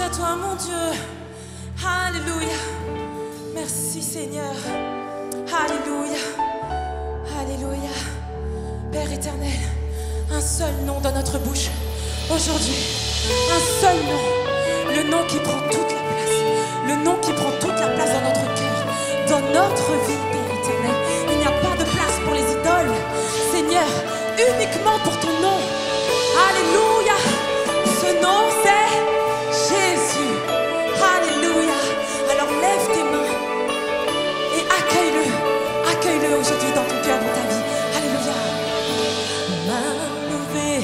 à toi, mon Dieu. Alléluia. Merci, Seigneur. Alléluia. Alléluia. Père éternel, un seul nom dans notre bouche. Aujourd'hui, un seul nom. Le nom qui prend toute la place. Le nom qui prend toute la place dans notre cœur. Dans notre vie, Père éternel. Il n'y a pas de place pour les idoles. Seigneur, uniquement pour ton nom. Alléluia. Ce nom, c'est Jésus. Alléluia. Alors lève tes mains et accueille-le. Accueille-le aujourd'hui dans ton cœur, dans ta vie. Alléluia. Main levée,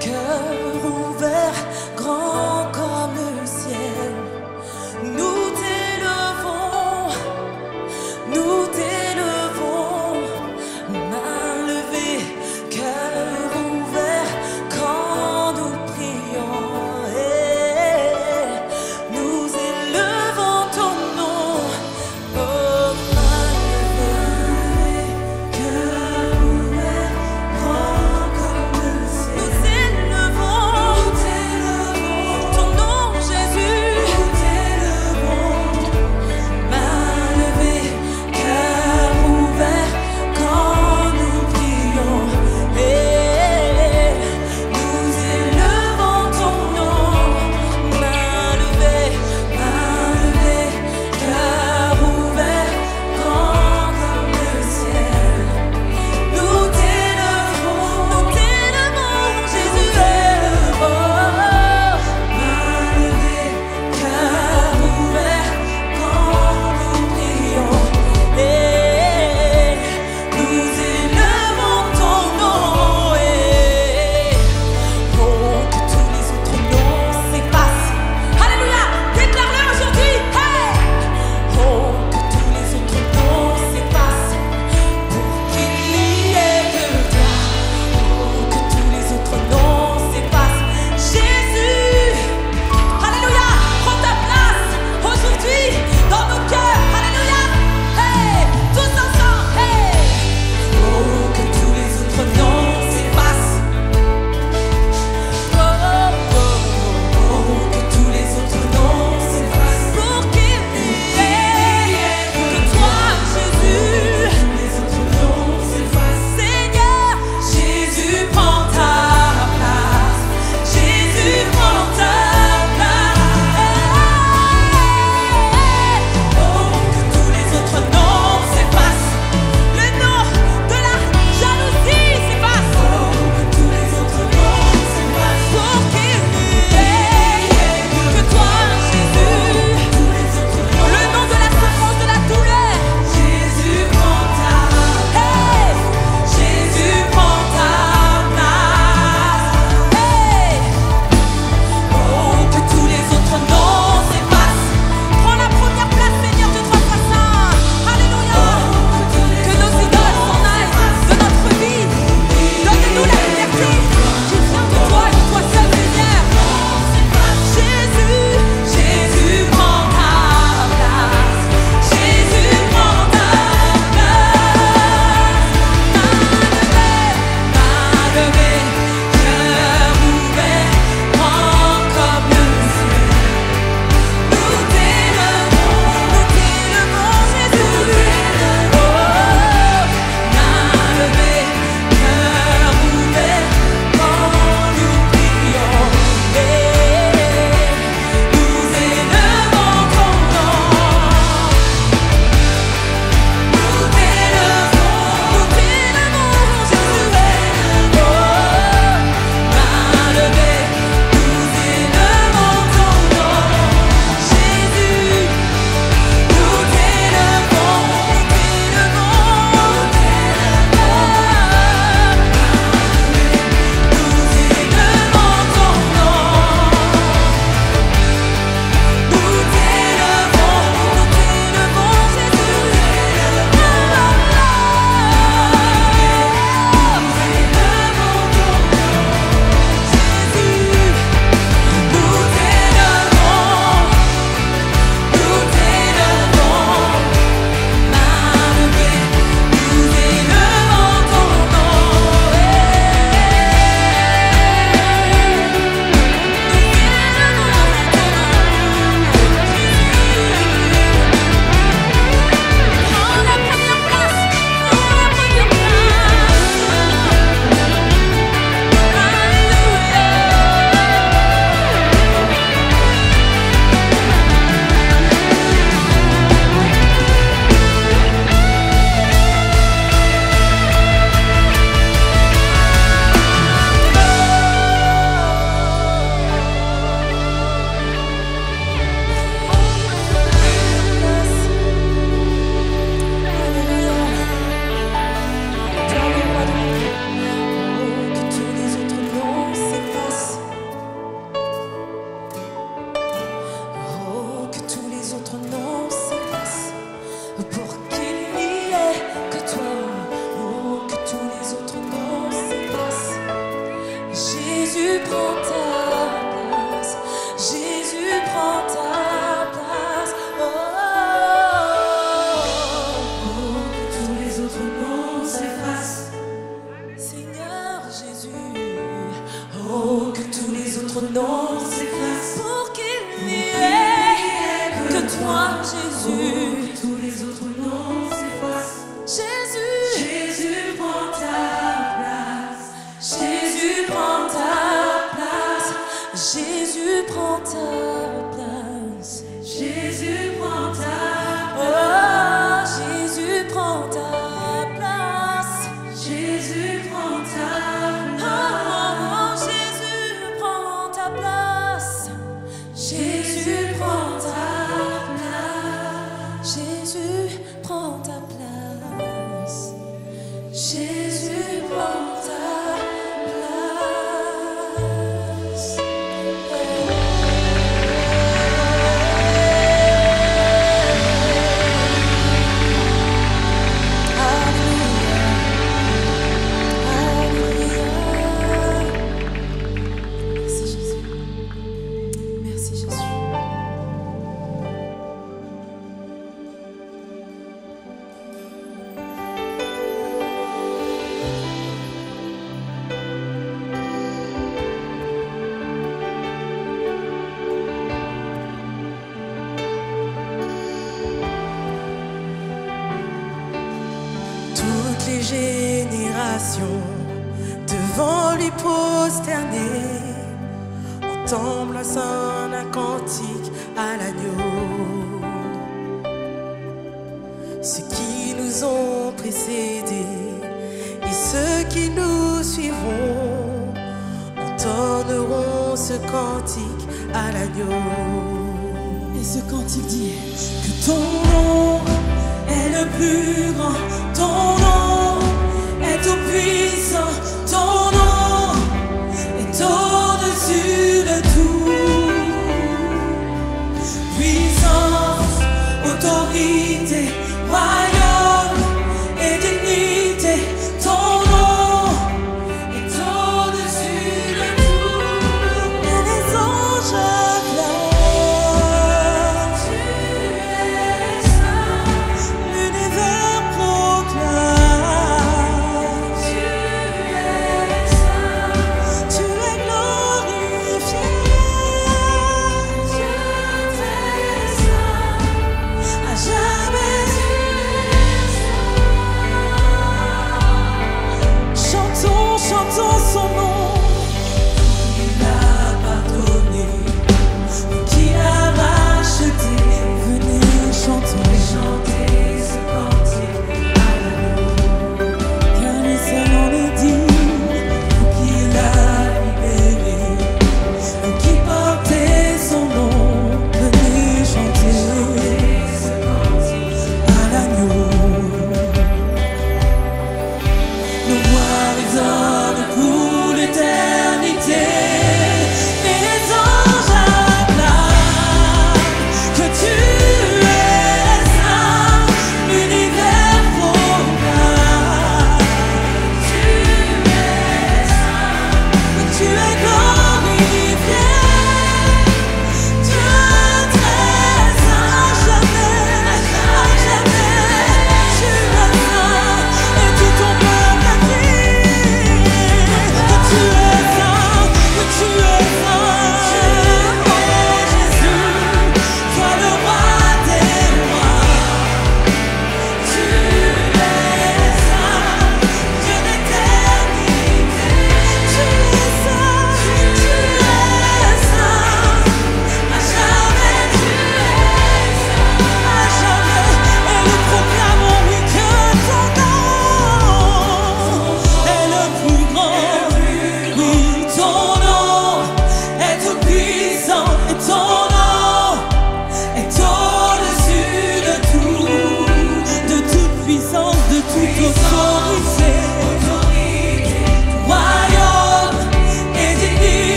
cœur ouvert, grand comme le ciel. Nous t'élevons, nous t'élevons. Main levée, cœur ouvert. noms s'effacent pour qu'il n'y ait que toi. Oh, que tous les autres noms s'effacent. Jésus prend ta place. Jésus prend ta place. Oh, que tous les autres noms s'effacent. Seigneur Jésus. Oh, que tous les autres noms s'effacent. Pour qu'il n'y ait que toi, Jésus. Oh, que tous les autres noms s'effacent. Jésus. Jésus prend ta place. Jésus prend ta place. Jésus prend ta place. Jésus prend ta Oh, Jésus prend ta place. Jésus prend ta Oh, Jésus prend ta place. Jésus prend ta place. Jésus prend ta place. Jésus prend ta place. Alléluia. Merci Jésus. Merci Jésus. toutes les générations devant lui prosterner, entendent la sonne un cantique à l'agneau. Ceux qui nous ont précédés et ceux qui nous suivront entonneront ce cantique à l'agneau. Et ce cantique dit Que ton nom est le plus grand, ton nom est tout puissant, ton nom est au-dessus de tout. Puissance, autorité, royaume et dignité, ton nom est au-dessus de tout. Et les anges acclament. L'univers proclame. Tu es glorifié. À jamais.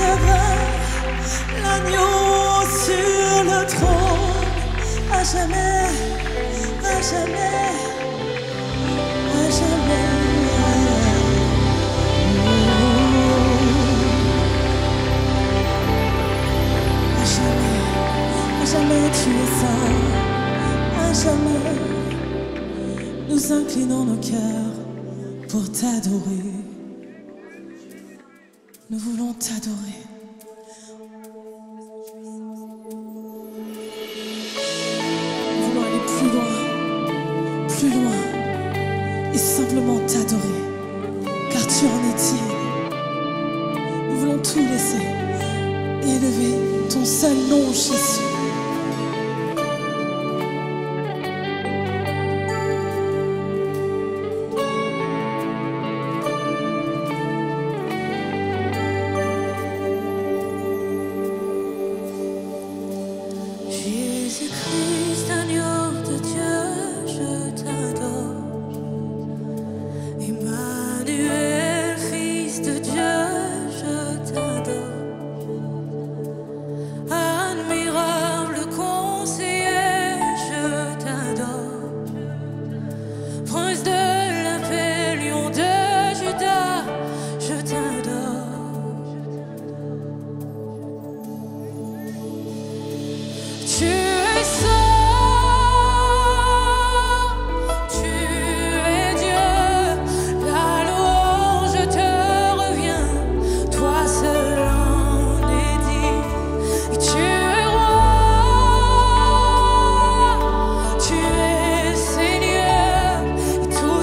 demeurera l'agneau sur le trône, à jamais, à jamais, à jamais. À jamais tu es saint, à jamais. Nous inclinons nos cœurs pour t'adorer. Nous voulons t'adorer. Nous voulons aller plus loin, et simplement t'adorer, car tu en es digne. Nous voulons tout laisser et élever ton seul nom, Jésus. Jésus-Christ, agneau de Dieu, je t'adore. Emmanuel, Fils de Dieu, je t'adore. Admirable conseiller, je t'adore. Prince de la paix, lion de Juda, je t'adore. Tu es saint, tu es Dieu, la louange te revient, toi seul en es digne. Et tu es roi, tu es Seigneur, et tout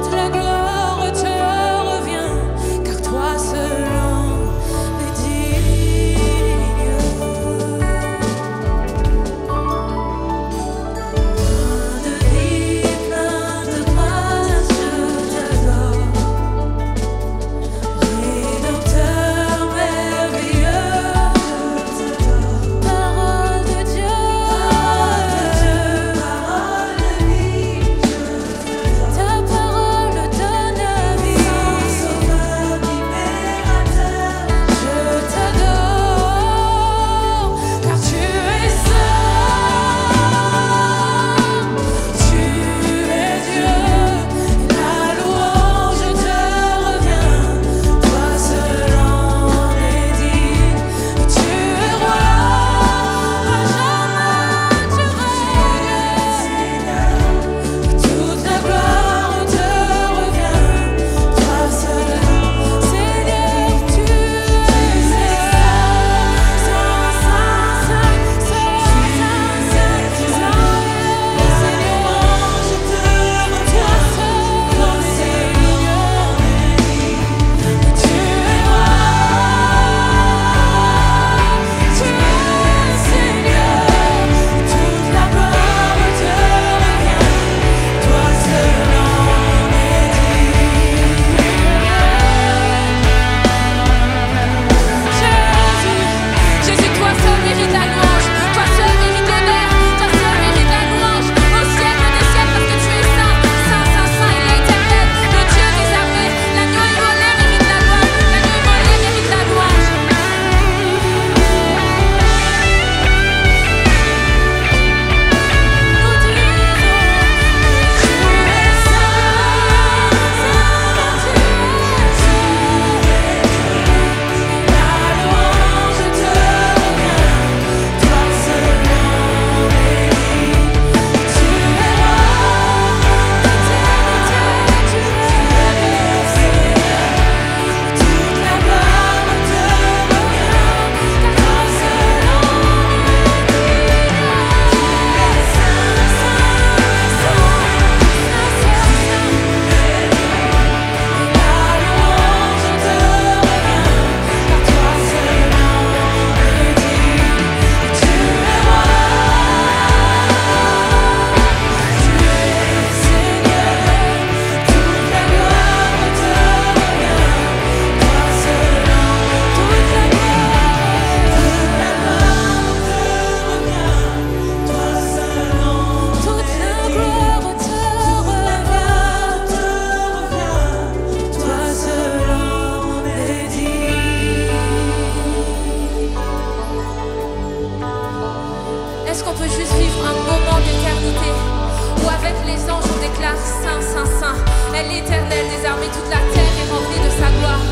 toute la terre est remplie de sa gloire.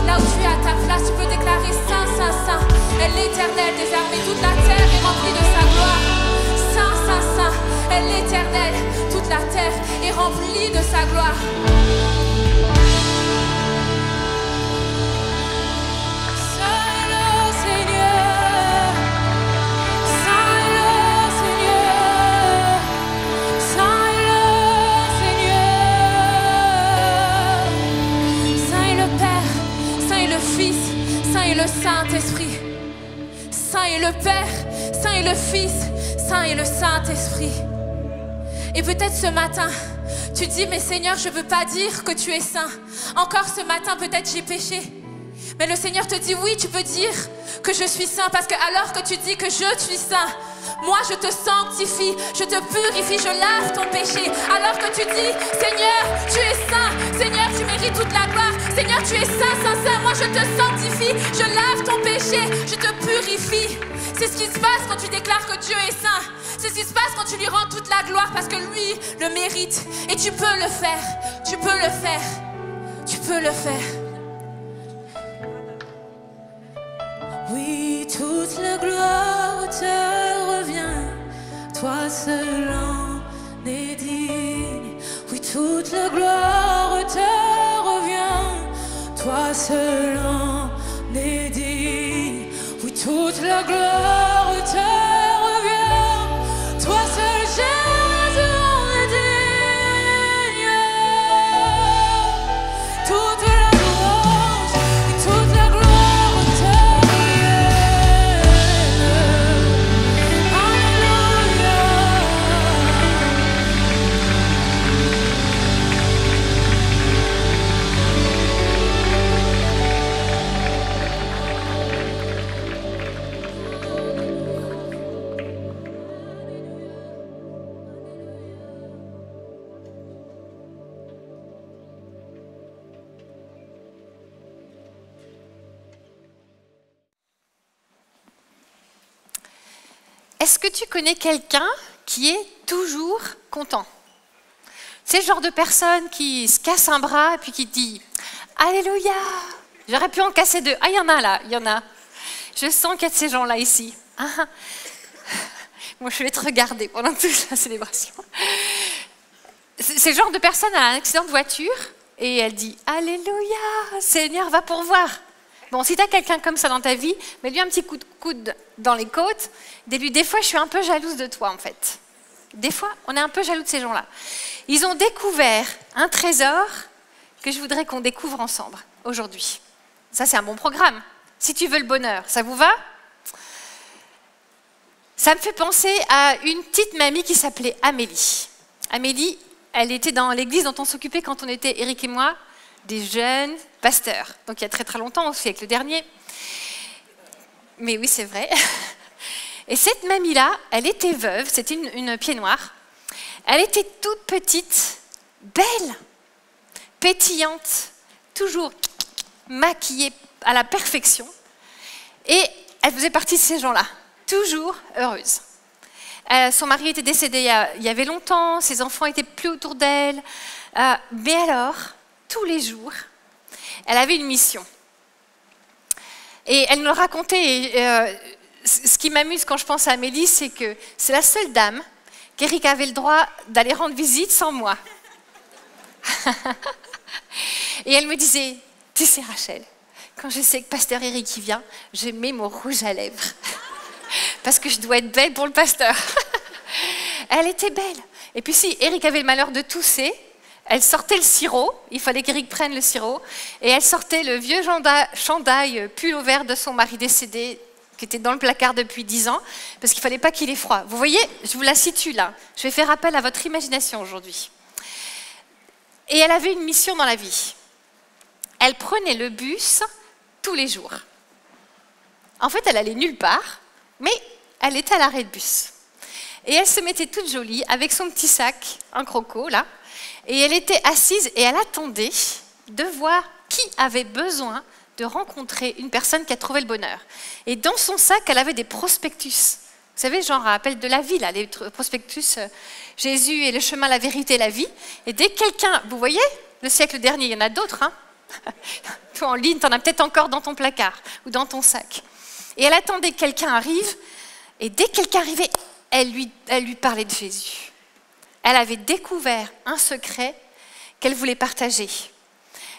Là où tu es à ta place, tu peux déclarer Saint, Saint, Saint est l'Éternel des armées. Toute la terre est remplie de sa gloire. Saint, Saint, Saint est l'Éternel. Toute la terre est remplie de sa gloire. Saint est le Saint-Esprit. Saint est le Père, Saint est le Fils, Saint est le Saint-Esprit. Et peut-être ce matin, tu dis, mais Seigneur, je ne veux pas dire que tu es saint. Encore ce matin, peut-être j'ai péché. Mais le Seigneur te dit, oui, tu peux dire que je suis saint, parce que alors que tu dis que je suis saint, moi je te sanctifie, je te purifie, je lave ton péché. Alors que tu dis, Seigneur, tu es saint, Seigneur, tu mérites toute la gloire, Seigneur, tu es saint, saint, saint, moi je te sanctifie, je lave ton péché, je te purifie. C'est ce qui se passe quand tu déclares que Dieu est saint. C'est ce qui se passe quand tu lui rends toute la gloire, parce que lui le mérite. Et tu peux le faire, tu peux le faire, tu peux le faire. Oui, toute la gloire te revient, toi seul en es digne. Oui, toute la gloire te revient, toi seul en es digne. Oui, toute la gloire te revient, toi seul Jésus en es digne. Toute la louange et toute la gloire. Est-ce que tu connais quelqu'un qui est toujours content? C'est le genre de personne qui se casse un bras et puis qui dit « Alléluia !» J'aurais pu en casser deux. Ah, il y en a là, il y en a. Je sens qu'il y a de ces gens-là ici. Ah. Moi, je vais te regarder pendant toute la célébration. C'est le genre de personne a un accident de voiture et elle dit « Alléluia, Seigneur va pourvoir !» Bon, si tu as quelqu'un comme ça dans ta vie, mets-lui un petit coup de coude dans les côtes. Dis-lui, des fois, je suis un peu jalouse de toi, en fait. Des fois, on est un peu jaloux de ces gens-là. Ils ont découvert un trésor que je voudrais qu'on découvre ensemble, aujourd'hui. Ça, c'est un bon programme. Si tu veux le bonheur, ça vous va? Ça me fait penser à une petite mamie qui s'appelait Amélie. Amélie, elle était dans l'église dont on s'occupait quand on était, Eric et moi, des jeunes pasteurs. Donc il y a très très longtemps, au siècle dernier. Mais oui, c'est vrai. Et cette mamie-là, elle était veuve, c'était une pied noire. Elle était toute petite, belle, pétillante, toujours maquillée à la perfection. Et elle faisait partie de ces gens-là, toujours heureuse. Son mari était décédé il y avait longtemps, ses enfants n'étaient plus autour d'elle. Mais alors, tous les jours, elle avait une mission. Et elle me racontait, ce qui m'amuse quand je pense à Amélie, c'est que c'est la seule dame qu'Éric avait le droit d'aller rendre visite sans moi. Et elle me disait, tu sais Rachel, quand je sais que pasteur Éric y vient, je mets mon rouge à lèvres. Parce que je dois être belle pour le pasteur. Elle était belle. Et puis si Éric avait le malheur de tousser, elle sortait le sirop, il fallait qu'Éric prenne le sirop, et elle sortait le vieux chandail pull au vert de son mari décédé, qui était dans le placard depuis 10 ans, parce qu'il ne fallait pas qu'il ait froid. Vous voyez, je vous la situe là. Je vais faire appel à votre imagination aujourd'hui. Et elle avait une mission dans la vie. Elle prenait le bus tous les jours. En fait, elle allait nulle part, mais elle était à l'arrêt de bus. Et elle se mettait toute jolie, avec son petit sac, un croco là, et elle était assise et elle attendait de voir qui avait besoin de rencontrer une personne qui a trouvé le bonheur. Et dans son sac, elle avait des prospectus. Vous savez, genre appel de la vie, là, les prospectus, Jésus est le chemin, la vérité et la vie. Et dès que quelqu'un, vous voyez, le siècle dernier, il y en a d'autres. Hein. Toi, en ligne, tu en as peut-être encore dans ton placard ou dans ton sac. Et elle attendait que quelqu'un arrive. Et dès que quelqu'un arrivait, elle lui parlait de Jésus. Elle avait découvert un secret qu'elle voulait partager.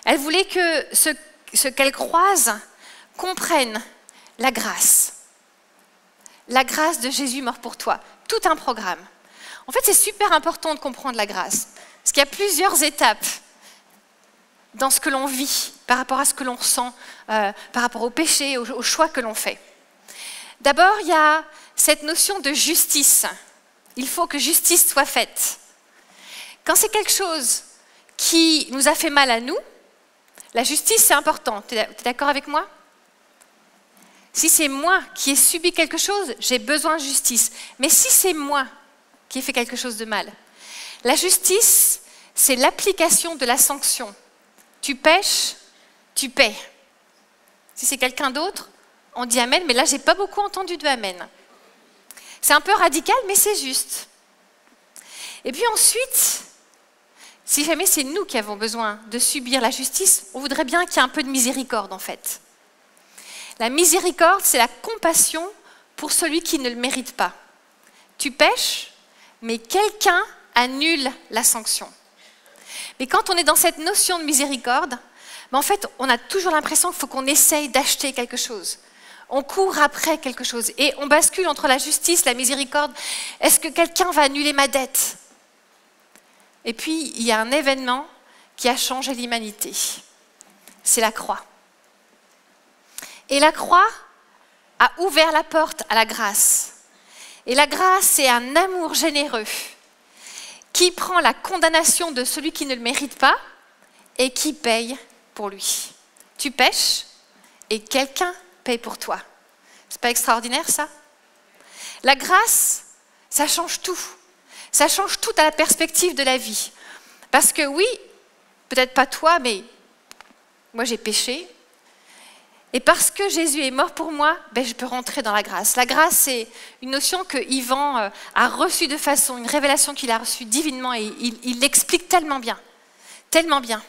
Elle voulait que ce qu'elle croise comprenne la grâce. La grâce de Jésus mort pour toi. Tout un programme. En fait, c'est super important de comprendre la grâce. Parce qu'il y a plusieurs étapes dans ce que l'on vit, par rapport à ce que l'on ressent, par rapport au péché, au choix que l'on fait. D'abord, il y a cette notion de justice. Il faut que justice soit faite. Quand c'est quelque chose qui nous a fait mal à nous, la justice, c'est important. Tu es d'accord avec moi? Si c'est moi qui ai subi quelque chose, j'ai besoin de justice. Mais si c'est moi qui ai fait quelque chose de mal, la justice, c'est l'application de la sanction. Tu pèches, tu paies. Si c'est quelqu'un d'autre, on dit amen, mais là, je n'ai pas beaucoup entendu de amen. C'est un peu radical, mais c'est juste. Et puis ensuite, si jamais c'est nous qui avons besoin de subir la justice, on voudrait bien qu'il y ait un peu de miséricorde, en fait. La miséricorde, c'est la compassion pour celui qui ne le mérite pas. Tu pèches, mais quelqu'un annule la sanction. Mais quand on est dans cette notion de miséricorde, en fait, on a toujours l'impression qu'il faut qu'on essaye d'acheter quelque chose. On court après quelque chose et on bascule entre la justice, la miséricorde. Est-ce que quelqu'un va annuler ma dette? Et puis, il y a un événement qui a changé l'humanité. C'est la croix. Et la croix a ouvert la porte à la grâce. Et la grâce, c'est un amour généreux qui prend la condamnation de celui qui ne le mérite pas et qui paye pour lui. Tu pèches et quelqu'un paye pour toi. C'est pas extraordinaire, ça? La grâce, ça change tout. Ça change tout à la perspective de la vie. Parce que oui, peut-être pas toi, mais moi j'ai péché. Et parce que Jésus est mort pour moi, je peux rentrer dans la grâce. La grâce, c'est une notion que Yvan a reçue de façon, une révélation qu'il a reçue divinement, et il l'explique tellement bien. Tellement bien.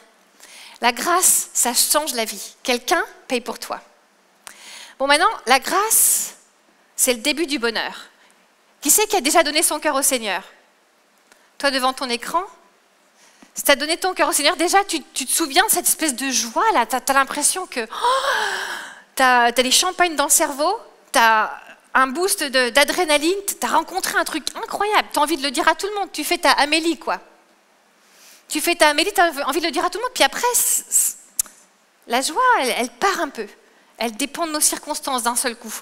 La grâce, ça change la vie. Quelqu'un paye pour toi. Bon, maintenant, la grâce, c'est le début du bonheur. Qui c'est qui a déjà donné son cœur au Seigneur? Toi, devant ton écran, si tu as donné ton cœur au Seigneur, déjà, tu te souviens de cette espèce de joie, là. Tu as l'impression que tu as des champagnes dans le cerveau, tu as un boost d'adrénaline, tu as rencontré un truc incroyable. Tu as envie de le dire à tout le monde. Tu fais ta Amélie, quoi. Tu fais ta Amélie, tu as envie de le dire à tout le monde. Puis après, la joie, elle part un peu. Elle dépend de nos circonstances d'un seul coup.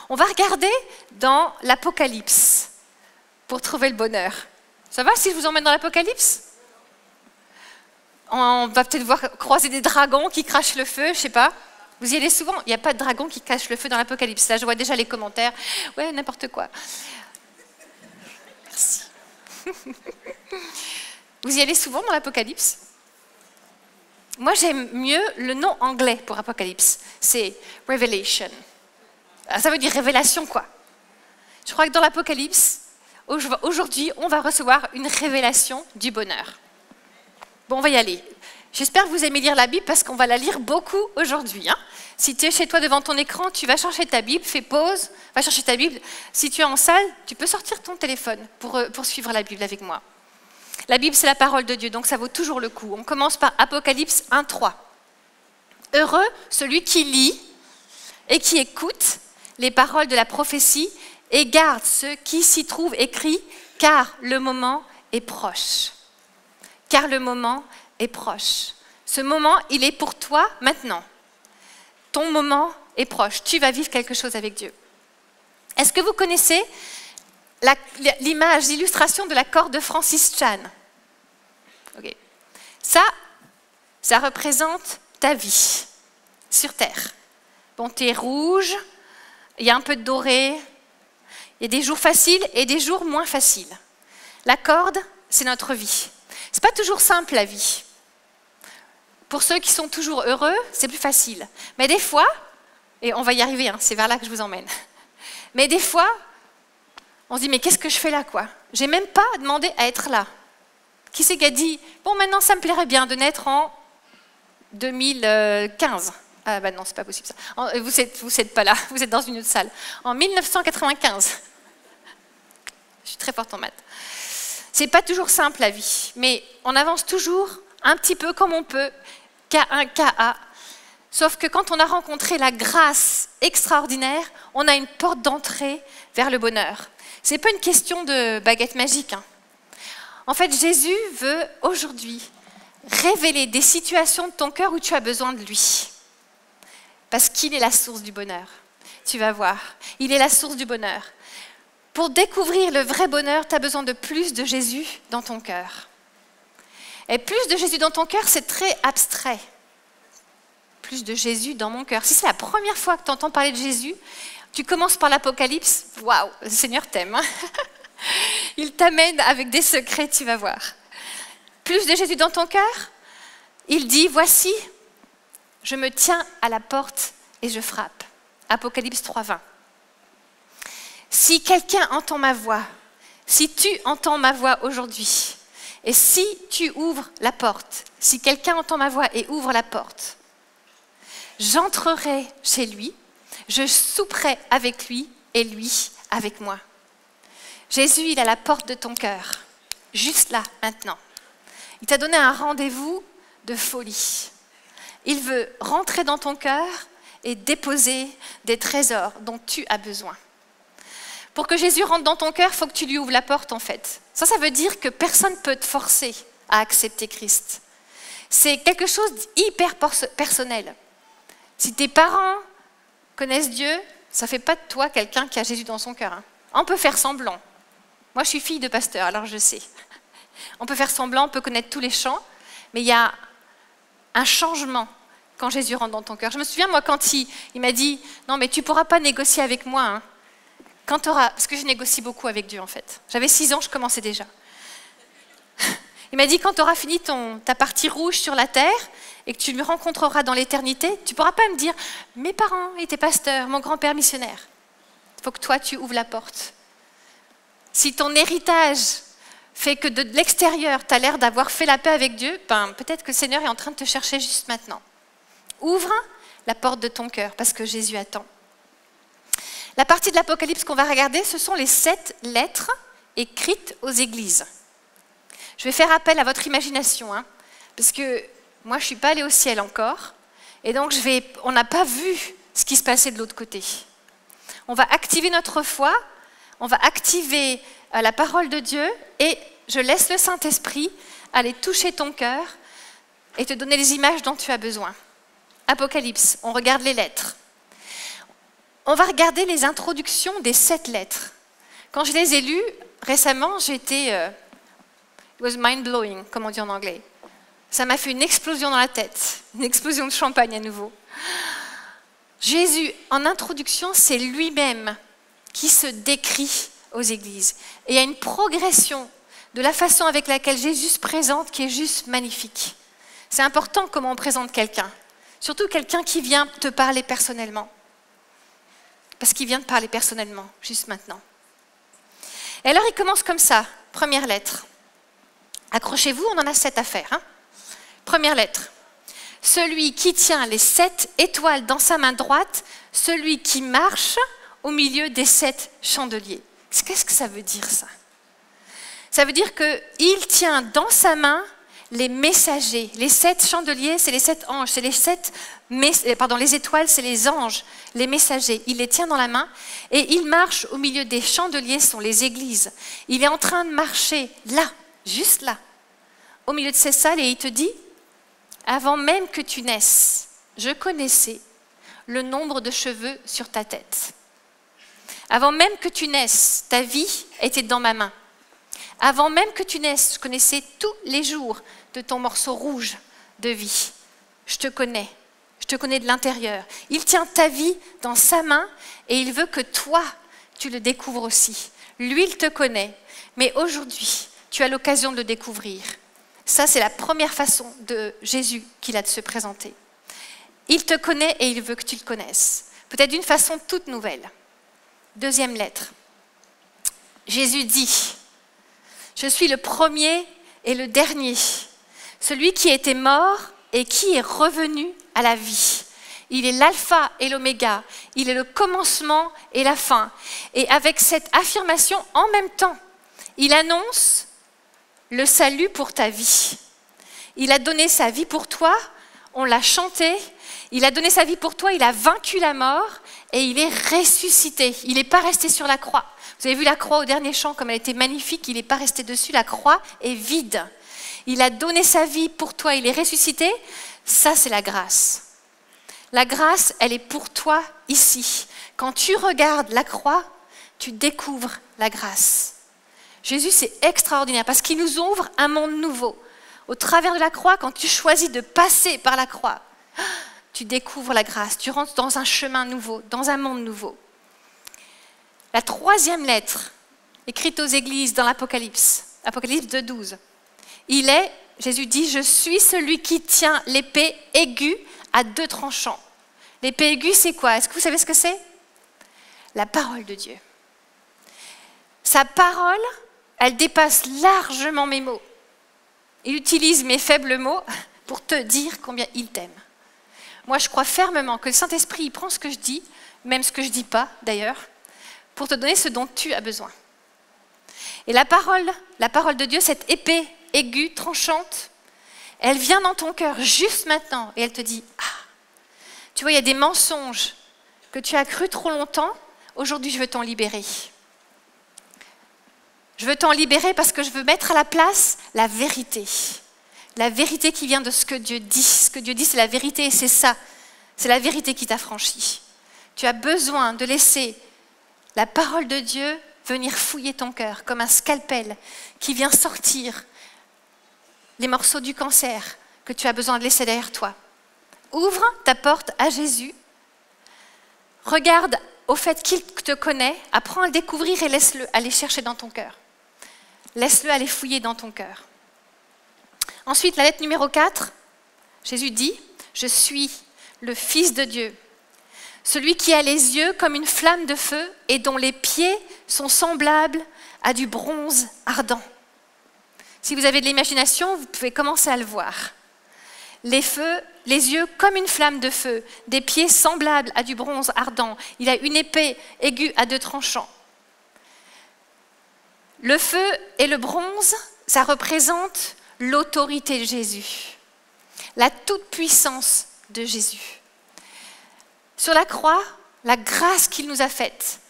On va regarder dans l'Apocalypse pour trouver le bonheur. Ça va si je vous emmène dans l'Apocalypse? On va peut-être voir croiser des dragons qui crachent le feu, je sais pas. Vous y allez souvent? Il n'y a pas de dragon qui cache le feu dans l'Apocalypse. Là, je vois déjà les commentaires. Ouais, n'importe quoi. Merci. Vous y allez souvent dans l'Apocalypse? Moi, j'aime mieux le nom anglais pour Apocalypse. C'est Revelation. Ça veut dire révélation, quoi. Je crois que dans l'Apocalypse, aujourd'hui, on va recevoir une révélation du bonheur. Bon, on va y aller. J'espère que vous aimez lire la Bible parce qu'on va la lire beaucoup aujourd'hui. Hein. Si tu es chez toi devant ton écran, tu vas chercher ta Bible, fais pause, va chercher ta Bible. Si tu es en salle, tu peux sortir ton téléphone pour suivre la Bible avec moi. La Bible, c'est la parole de Dieu, donc ça vaut toujours le coup. On commence par Apocalypse 1:3. Heureux celui qui lit et qui écoute les paroles de la prophétie et garde ce qui s'y trouve écrit, car le moment est proche. Car le moment est proche. Ce moment, il est pour toi maintenant. Ton moment est proche. Tu vas vivre quelque chose avec Dieu. Est-ce que vous connaissez l'image, l'illustration de la corde de Francis Chan? Okay. Ça représente ta vie sur Terre. Bon, tu es rouge, il y a un peu de doré, il y a des jours faciles et des jours moins faciles. La corde, c'est notre vie. C'est pas toujours simple, la vie. Pour ceux qui sont toujours heureux, c'est plus facile. Mais des fois, et on va y arriver, hein, c'est vers là que je vous emmène. Mais des fois, on se dit, mais qu'est-ce que je fais là, quoi? J'ai même pas demandé à être là. Qui c'est qui a dit, bon maintenant ça me plairait bien de naître en 2015 ? Ah bah non, c'est pas possible ça. Vous êtes pas là, vous êtes dans une autre salle. En 1995. Je suis très forte en maths. C'est pas toujours simple la vie, mais on avance toujours un petit peu comme on peut, K1, KA. Sauf que quand on a rencontré la grâce extraordinaire, on a une porte d'entrée vers le bonheur. C'est pas une question de baguette magique. En fait, Jésus veut aujourd'hui révéler des situations de ton cœur où tu as besoin de lui. Parce qu'il est la source du bonheur. Tu vas voir, il est la source du bonheur. Pour découvrir le vrai bonheur, tu as besoin de plus de Jésus dans ton cœur. Et plus de Jésus dans ton cœur, c'est très abstrait. Plus de Jésus dans mon cœur. Si c'est la première fois que tu entends parler de Jésus, tu commences par l'Apocalypse, waouh, le Seigneur t'aime. Il t'amène avec des secrets, tu vas voir. Plus de Jésus dans ton cœur, il dit, voici, je me tiens à la porte et je frappe. Apocalypse 3:20. Si quelqu'un entend ma voix, si tu entends ma voix aujourd'hui, et si tu ouvres la porte, si quelqu'un entend ma voix et ouvre la porte, j'entrerai chez lui, je souperai avec lui et lui avec moi. Jésus, il est à la porte de ton cœur, juste là, maintenant. Il t'a donné un rendez-vous de folie. Il veut rentrer dans ton cœur et déposer des trésors dont tu as besoin. Pour que Jésus rentre dans ton cœur, il faut que tu lui ouvres la porte en fait. Ça veut dire que personne ne peut te forcer à accepter Christ. C'est quelque chose d'hyper personnel. Si tes parents connaissent Dieu, ça ne fait pas de toi quelqu'un qui a Jésus dans son cœur. On peut faire semblant. Moi, je suis fille de pasteur, alors je sais. On peut faire semblant, on peut connaître tous les chants, mais il y a un changement quand Jésus rentre dans ton cœur. Je me souviens, moi, quand il m'a dit « Non, mais tu ne pourras pas négocier avec moi. Quand parce que je négocie beaucoup avec Dieu, en fait. J'avais 6 ans, je commençais déjà. Il m'a dit « Quand tu auras fini ta partie rouge sur la terre et que tu me rencontreras dans l'éternité, tu ne pourras pas me dire « Mes parents étaient pasteurs, mon grand-père missionnaire. » Il faut que toi, tu ouvres la porte. Si ton héritage fait que de l'extérieur, tu as l'air d'avoir fait la paix avec Dieu, peut-être que le Seigneur est en train de te chercher juste maintenant. Ouvre la porte de ton cœur, parce que Jésus attend. La partie de l'Apocalypse qu'on va regarder, ce sont les 7 lettres écrites aux églises. Je vais faire appel à votre imagination, parce que moi, je ne suis pas allée au ciel encore, et donc on n'a pas vu ce qui se passait de l'autre côté. On va activer notre foi, on va activer la parole de Dieu, et je laisse le Saint-Esprit aller toucher ton cœur et te donner les images dont tu as besoin. Apocalypse, on regarde les lettres. On va regarder les introductions des 7 lettres. Quand je les ai lues récemment, j'étais... it was mind-blowing, comme on dit en anglais. Ça m'a fait une explosion dans la tête, une explosion de champagne à nouveau. Jésus, en introduction, c'est lui-même qui se décrit aux églises. Et il y a une progression de la façon avec laquelle Jésus se présente qui est juste magnifique. C'est important comment on présente quelqu'un, surtout quelqu'un qui vient te parler personnellement. Parce qu'il vient te parler personnellement, juste maintenant. Et alors il commence comme ça, première lettre. Accrochez-vous, on en a 7 à faire. Première lettre. Celui qui tient les 7 étoiles dans sa main droite, celui qui marche au milieu des 7 chandeliers. Qu'est-ce que ça veut dire ça? Ça veut dire qu'il tient dans sa main les messagers. Les 7 chandeliers, c'est les 7 anges. C'est les étoiles, c'est les anges, les messagers. Il les tient dans la main et il marche au milieu des chandeliers, ce sont les églises. Il est en train de marcher là, juste là, au milieu de ces salles et il te dit, avant même que tu naisses, je connaissais le nombre de cheveux sur ta tête. Avant même que tu naisses, ta vie était dans ma main. Avant même que tu naisses, je connaissais tous les jours de ton morceau rouge de vie. Je te connais de l'intérieur. Il tient ta vie dans sa main et il veut que toi, tu le découvres aussi. Lui, il te connaît, mais aujourd'hui, tu as l'occasion de le découvrir. Ça, c'est la première façon de Jésus qu'il a de se présenter. Il te connaît et il veut que tu le connaisses. Peut-être d'une façon toute nouvelle. Deuxième lettre. Jésus dit, je suis le premier et le dernier, celui qui était mort et qui est revenu à la vie. Il est l'alpha et l'oméga, il est le commencement et la fin. Et avec cette affirmation, en même temps, il annonce le salut pour ta vie. Il a donné sa vie pour toi, on l'a chanté, il a donné sa vie pour toi, il a vaincu la mort et il est ressuscité. Il n'est pas resté sur la croix. Vous avez vu la croix au dernier chant, comme elle était magnifique, il n'est pas resté dessus, la croix est vide. Il a donné sa vie pour toi, il est ressuscité. Ça, c'est la grâce. La grâce, elle est pour toi ici. Quand tu regardes la croix, tu découvres la grâce. Jésus, c'est extraordinaire parce qu'il nous ouvre un monde nouveau. Au travers de la croix, quand tu choisis de passer par la croix, tu découvres la grâce. Tu rentres dans un chemin nouveau, dans un monde nouveau. La troisième lettre, écrite aux églises dans l'Apocalypse, Apocalypse 2:12. Jésus dit, je suis celui qui tient l'épée aiguë à 2 tranchants. L'épée aiguë, c'est quoi? Est-ce que vous savez ce que c'est? La parole de Dieu. Sa parole, elle dépasse largement mes mots. Il utilise mes faibles mots pour te dire combien il t'aime. Moi, je crois fermement que le Saint-Esprit, il prend ce que je dis, même ce que je ne dis pas d'ailleurs, pour te donner ce dont tu as besoin. Et la parole de Dieu, cette épée aiguë, tranchante, elle vient dans ton cœur juste maintenant et elle te dit, ah, tu vois, il y a des mensonges que tu as cru trop longtemps, aujourd'hui je veux t'en libérer. Je veux t'en libérer parce que je veux mettre à la place la vérité. La vérité qui vient de ce que Dieu dit. Ce que Dieu dit, c'est la vérité et c'est ça. C'est la vérité qui t'a franchi. Tu as besoin de laisser la parole de Dieu venir fouiller ton cœur comme un scalpel qui vient sortir les morceaux du cancer que tu as besoin de laisser derrière toi. Ouvre ta porte à Jésus. Regarde au fait qu'il te connaît. Apprends à le découvrir et laisse-le aller chercher dans ton cœur. Laisse-le aller fouiller dans ton cœur. Ensuite, la lettre numéro 4, Jésus dit, je suis le Fils de Dieu, celui qui a les yeux comme une flamme de feu et dont les pieds sont semblables à du bronze ardent. Si vous avez de l'imagination, vous pouvez commencer à le voir. Les yeux comme une flamme de feu, des pieds semblables à du bronze ardent. Il a une épée aiguë à 2 tranchants. Le feu et le bronze, ça représente l'autorité de Jésus, la toute-puissance de Jésus. Sur la croix, la grâce qu'il nous a faite,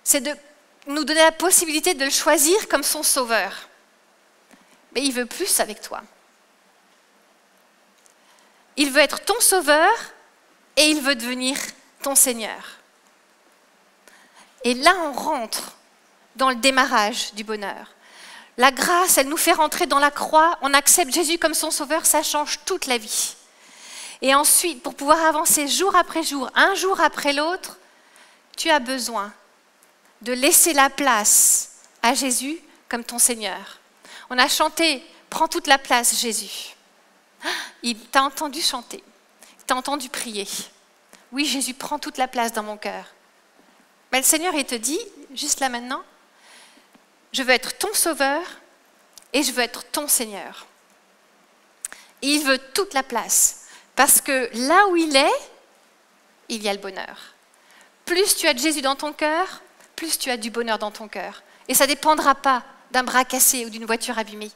c'est de nous donner la possibilité de le choisir comme son sauveur. Mais il veut plus avec toi. Il veut être ton sauveur et il veut devenir ton Seigneur. Et là, on rentre dans le démarrage du bonheur. La grâce, elle nous fait rentrer dans la croix, on accepte Jésus comme son sauveur, ça change toute la vie. Et ensuite, pour pouvoir avancer jour après jour, un jour après l'autre, tu as besoin de laisser la place à Jésus comme ton Seigneur. On a chanté « Prends toute la place, Jésus ». Il t'a entendu chanter, il t'a entendu prier. Oui, Jésus prend toute la place dans mon cœur. Mais le Seigneur, il te dit, juste là maintenant, je veux être ton sauveur et je veux être ton Seigneur. Et il veut toute la place. Parce que là où il est, il y a le bonheur. Plus tu as de Jésus dans ton cœur, plus tu as du bonheur dans ton cœur. Et ça ne dépendra pas d'un bras cassé ou d'une voiture abîmée.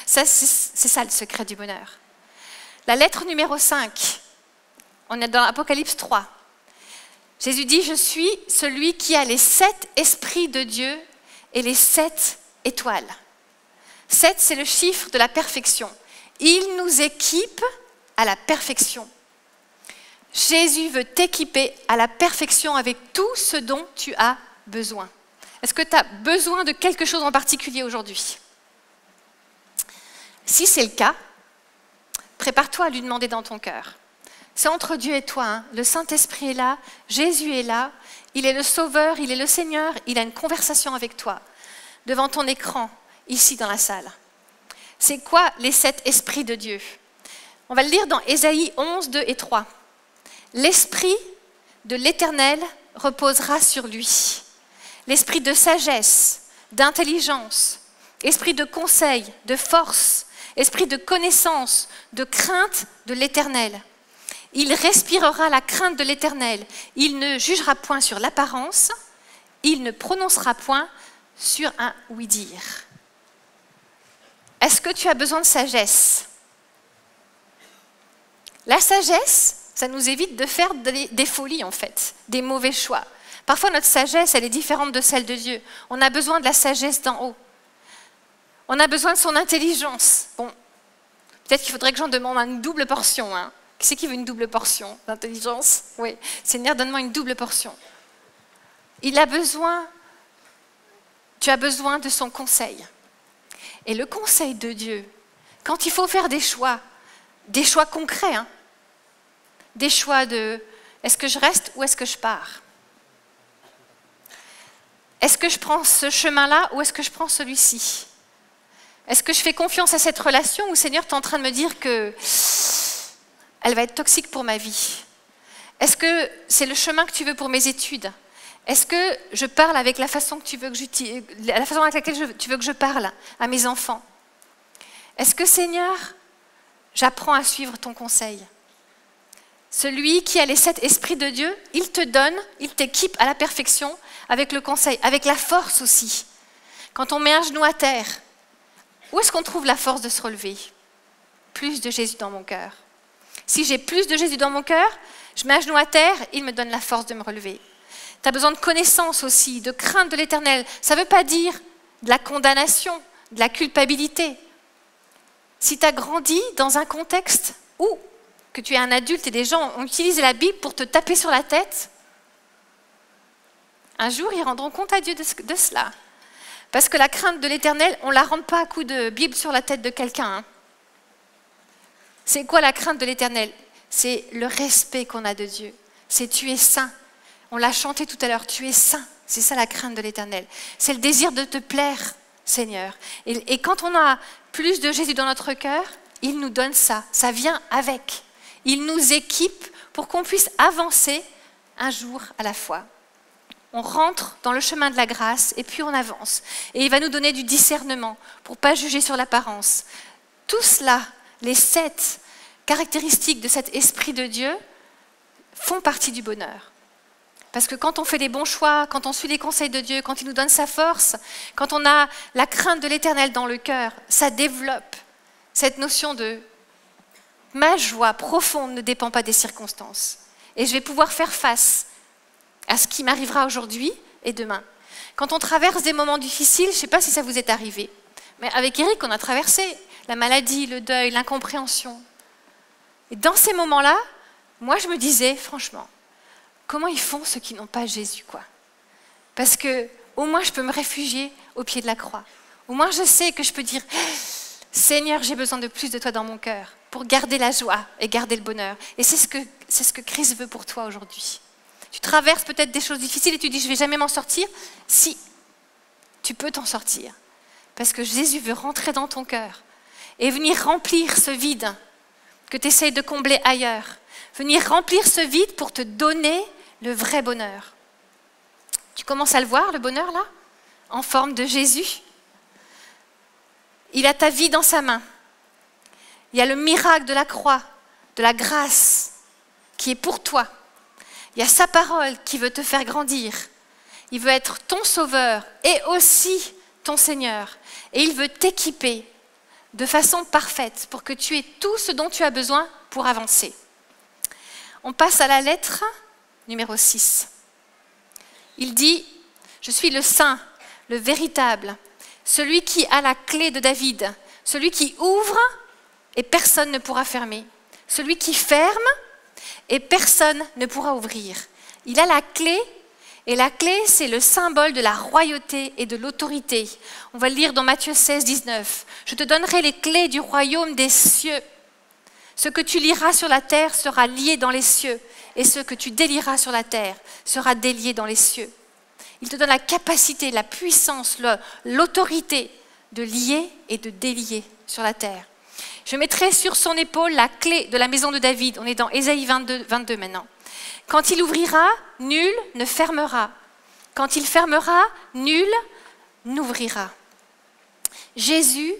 Ça, c'est ça le secret du bonheur. La lettre numéro 5, on est dans l'Apocalypse 3. Jésus dit, je suis celui qui a les 7 esprits de Dieu et les 7 étoiles. 7, c'est le chiffre de la perfection. Il nous équipe à la perfection. Jésus veut t'équiper à la perfection avec tout ce dont tu as besoin. Est-ce que tu as besoin de quelque chose en particulier aujourd'hui? Si c'est le cas, prépare-toi à lui demander dans ton cœur. C'est entre Dieu et toi. Hein. Le Saint-Esprit est là, Jésus est là, il est le Sauveur, il est le Seigneur, il a une conversation avec toi, devant ton écran, ici dans la salle. C'est quoi les 7 esprits de Dieu? On va le lire dans Ésaïe 11, 2 et 3. L'Esprit de l'Éternel reposera sur lui. L'esprit de sagesse, d'intelligence esprit de conseil, de force, esprit de connaissance, de crainte de l'Éternel. Il respirera la crainte de l'Éternel. Il ne jugera point sur l'apparence. Il ne prononcera point sur un oui-dire. Est-ce que tu as besoin de sagesse? La sagesse, ça nous évite de faire des folies en fait, des mauvais choix. Parfois notre sagesse, elle est différente de celle de Dieu. On a besoin de la sagesse d'en haut. On a besoin de son intelligence. Bon, peut-être qu'il faudrait que j'en demande une double portion. Hein. Qui c'est qui veut une double portion d'intelligence? Oui, Seigneur, donne-moi une double portion. Tu as besoin de son conseil. Et le conseil de Dieu, quand il faut faire des choix concrets, hein, des choix de est-ce que je reste ou est-ce que je pars? Est-ce que je prends ce chemin-là ou est-ce que je prends celui-ci? Est-ce que je fais confiance à cette relation ou Seigneur, tu es en train de me dire qu'elle va être toxique pour ma vie? Est-ce que c'est le chemin que tu veux pour mes études? Est-ce que je parle avec la façon avec laquelle tu veux que je parle à mes enfants? Est-ce que Seigneur, j'apprends à suivre ton conseil? Celui qui a les 7 esprits de Dieu, il te donne, il t'équipe à la perfection avec le conseil, avec la force aussi. Quand on met un genou à terre, où est-ce qu'on trouve la force de se relever? Plus de Jésus dans mon cœur. Si j'ai plus de Jésus dans mon cœur, je mets un genou à terre, il me donne la force de me relever. Tu as besoin de connaissance aussi, de crainte de l'Éternel. Ça ne veut pas dire de la condamnation, de la culpabilité. Si tu as grandi dans un contexte où que tu es un adulte et des gens ont utilisé la Bible pour te taper sur la tête, un jour ils rendront compte à Dieu de cela. Parce que la crainte de l'Éternel, on ne la rend pas à coup de Bible sur la tête de quelqu'un. Hein. C'est quoi la crainte de l'Éternel? C'est le respect qu'on a de Dieu. C'est tu es saint. On l'a chanté tout à l'heure, tu es saint. C'est ça la crainte de l'Éternel. C'est le désir de te plaire, Seigneur. Et quand on a plus de Jésus dans notre cœur, il nous donne ça. Ça vient avec. Il nous équipe pour qu'on puisse avancer un jour à la fois. On rentre dans le chemin de la grâce et puis on avance. Et il va nous donner du discernement pour ne pas juger sur l'apparence. Tout cela, les 7 caractéristiques de cet esprit de Dieu font partie du bonheur. Parce que quand on fait les bons choix, quand on suit les conseils de Dieu, quand il nous donne sa force, quand on a la crainte de l'Éternel dans le cœur, ça développe cette notion de ma joie profonde ne dépend pas des circonstances. Et je vais pouvoir faire face à ce qui m'arrivera aujourd'hui et demain. Quand on traverse des moments difficiles, je ne sais pas si ça vous est arrivé, mais avec Eric, on a traversé la maladie, le deuil, l'incompréhension. Et dans ces moments-là, moi je me disais, franchement, comment ils font ceux qui n'ont pas Jésus, quoi? Parce que au moins je peux me réfugier au pied de la croix. Au moins je sais que je peux dire, Seigneur, j'ai besoin de plus de toi dans mon cœur pour garder la joie et garder le bonheur. Et c'est ce que Christ veut pour toi aujourd'hui. Tu traverses peut-être des choses difficiles et tu dis, je ne vais jamais m'en sortir. Si, tu peux t'en sortir. Parce que Jésus veut rentrer dans ton cœur et venir remplir ce vide que tu essayes de combler ailleurs. Venir remplir ce vide pour te donner le vrai bonheur. Tu commences à le voir, le bonheur là, en forme de Jésus. Il a ta vie dans sa main. Il y a le miracle de la croix, de la grâce qui est pour toi. Il y a sa parole qui veut te faire grandir. Il veut être ton sauveur et aussi ton Seigneur. Et il veut t'équiper de façon parfaite pour que tu aies tout ce dont tu as besoin pour avancer. On passe à la lettre numéro 6. Il dit, je suis le saint, le véritable, celui qui a la clé de David, celui qui ouvre et personne ne pourra fermer, celui qui ferme et personne ne pourra ouvrir. Il a la clé, et la clé, c'est le symbole de la royauté et de l'autorité. On va le lire dans Matthieu 16, 19. Je te donnerai les clés du royaume des cieux. Ce que tu lieras sur la terre sera lié dans les cieux, et ce que tu délieras sur la terre sera délié dans les cieux. Il te donne la capacité, la puissance, l'autorité de lier et de délier sur la terre. Je mettrai sur son épaule la clé de la maison de David. On est dans Ésaïe 22 maintenant. Quand il ouvrira, nul ne fermera. Quand il fermera, nul n'ouvrira. Jésus,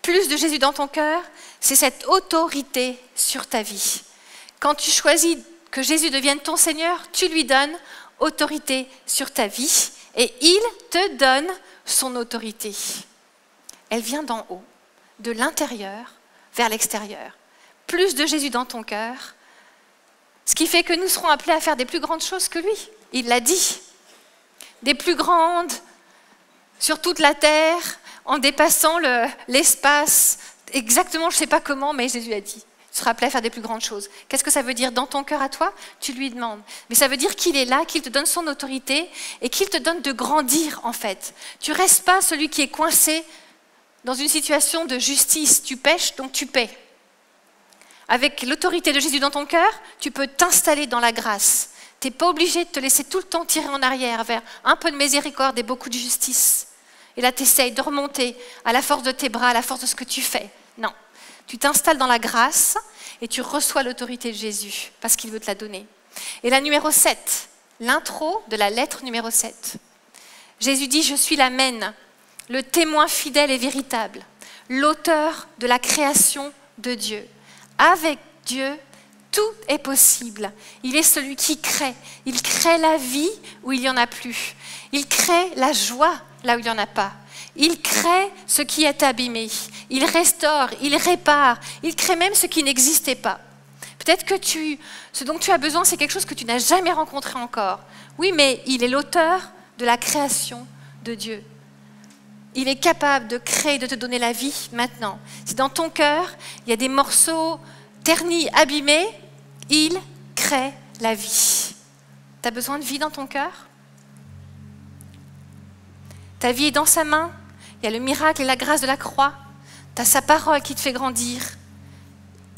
plus de Jésus dans ton cœur, c'est cette autorité sur ta vie. Quand tu choisis que Jésus devienne ton Seigneur, tu lui donnes autorité sur ta vie et il te donne son autorité. Elle vient d'en haut, de l'intérieur vers l'extérieur. Plus de Jésus dans ton cœur, ce qui fait que nous serons appelés à faire des plus grandes choses que lui. Il l'a dit. Des plus grandes sur toute la terre, en dépassant l'espace. Exactement, je ne sais pas comment, mais Jésus a dit. Tu seras appelé à faire des plus grandes choses. Qu'est-ce que ça veut dire dans ton cœur à toi? Tu lui demandes. Mais ça veut dire qu'il est là, qu'il te donne son autorité et qu'il te donne de grandir en fait. Tu ne restes pas celui qui est coincé dans une situation de justice. Tu pèches, donc tu paies. Avec l'autorité de Jésus dans ton cœur, tu peux t'installer dans la grâce. Tu n'es pas obligé de te laisser tout le temps tirer en arrière vers un peu de miséricorde et beaucoup de justice. Et là, tu essayes de remonter à la force de tes bras, à la force de ce que tu fais. Non. Tu t'installes dans la grâce et tu reçois l'autorité de Jésus parce qu'il veut te la donner. Et la numéro 7, l'intro de la lettre numéro 7. Jésus dit « Je suis l'Amen, le témoin fidèle et véritable, l'auteur de la création de Dieu. Avec Dieu, tout est possible. Il est celui qui crée. Il crée la vie où il n'y en a plus. Il crée la joie là où il n'y en a pas. Il crée ce qui est abîmé. Il restaure, il répare. Il crée même ce qui n'existait pas. Peut-être que ce dont tu as besoin, c'est quelque chose que tu n'as jamais rencontré encore. Oui, mais il est l'auteur de la création de Dieu. Il est capable de créer, de te donner la vie maintenant. Si dans ton cœur, il y a des morceaux ternis, abîmés, il crée la vie. Tu as besoin de vie dans ton cœur? Ta vie est dans sa main. Il y a le miracle et la grâce de la croix. Tu as sa parole qui te fait grandir.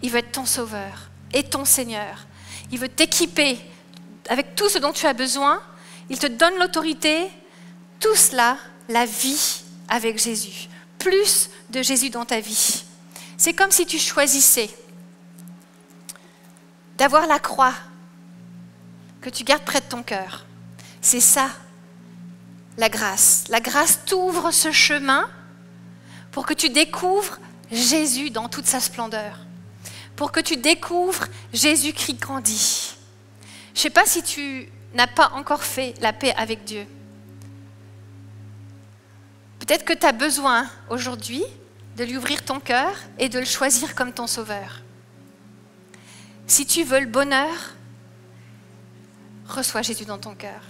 Il veut être ton sauveur et ton Seigneur. Il veut t'équiper avec tout ce dont tu as besoin. Il te donne l'autorité. Tout cela, la vie avec Jésus. Plus de Jésus dans ta vie. C'est comme si tu choisissais d'avoir la croix que tu gardes près de ton cœur. C'est ça, la grâce. La grâce t'ouvre ce chemin pour que tu découvres Jésus dans toute sa splendeur. Pour que tu découvres Jésus qui grandit. Je ne sais pas si tu n'as pas encore fait la paix avec Dieu. Peut-être que tu as besoin aujourd'hui de lui ouvrir ton cœur et de le choisir comme ton sauveur. Si tu veux le bonheur, reçois Jésus dans ton cœur.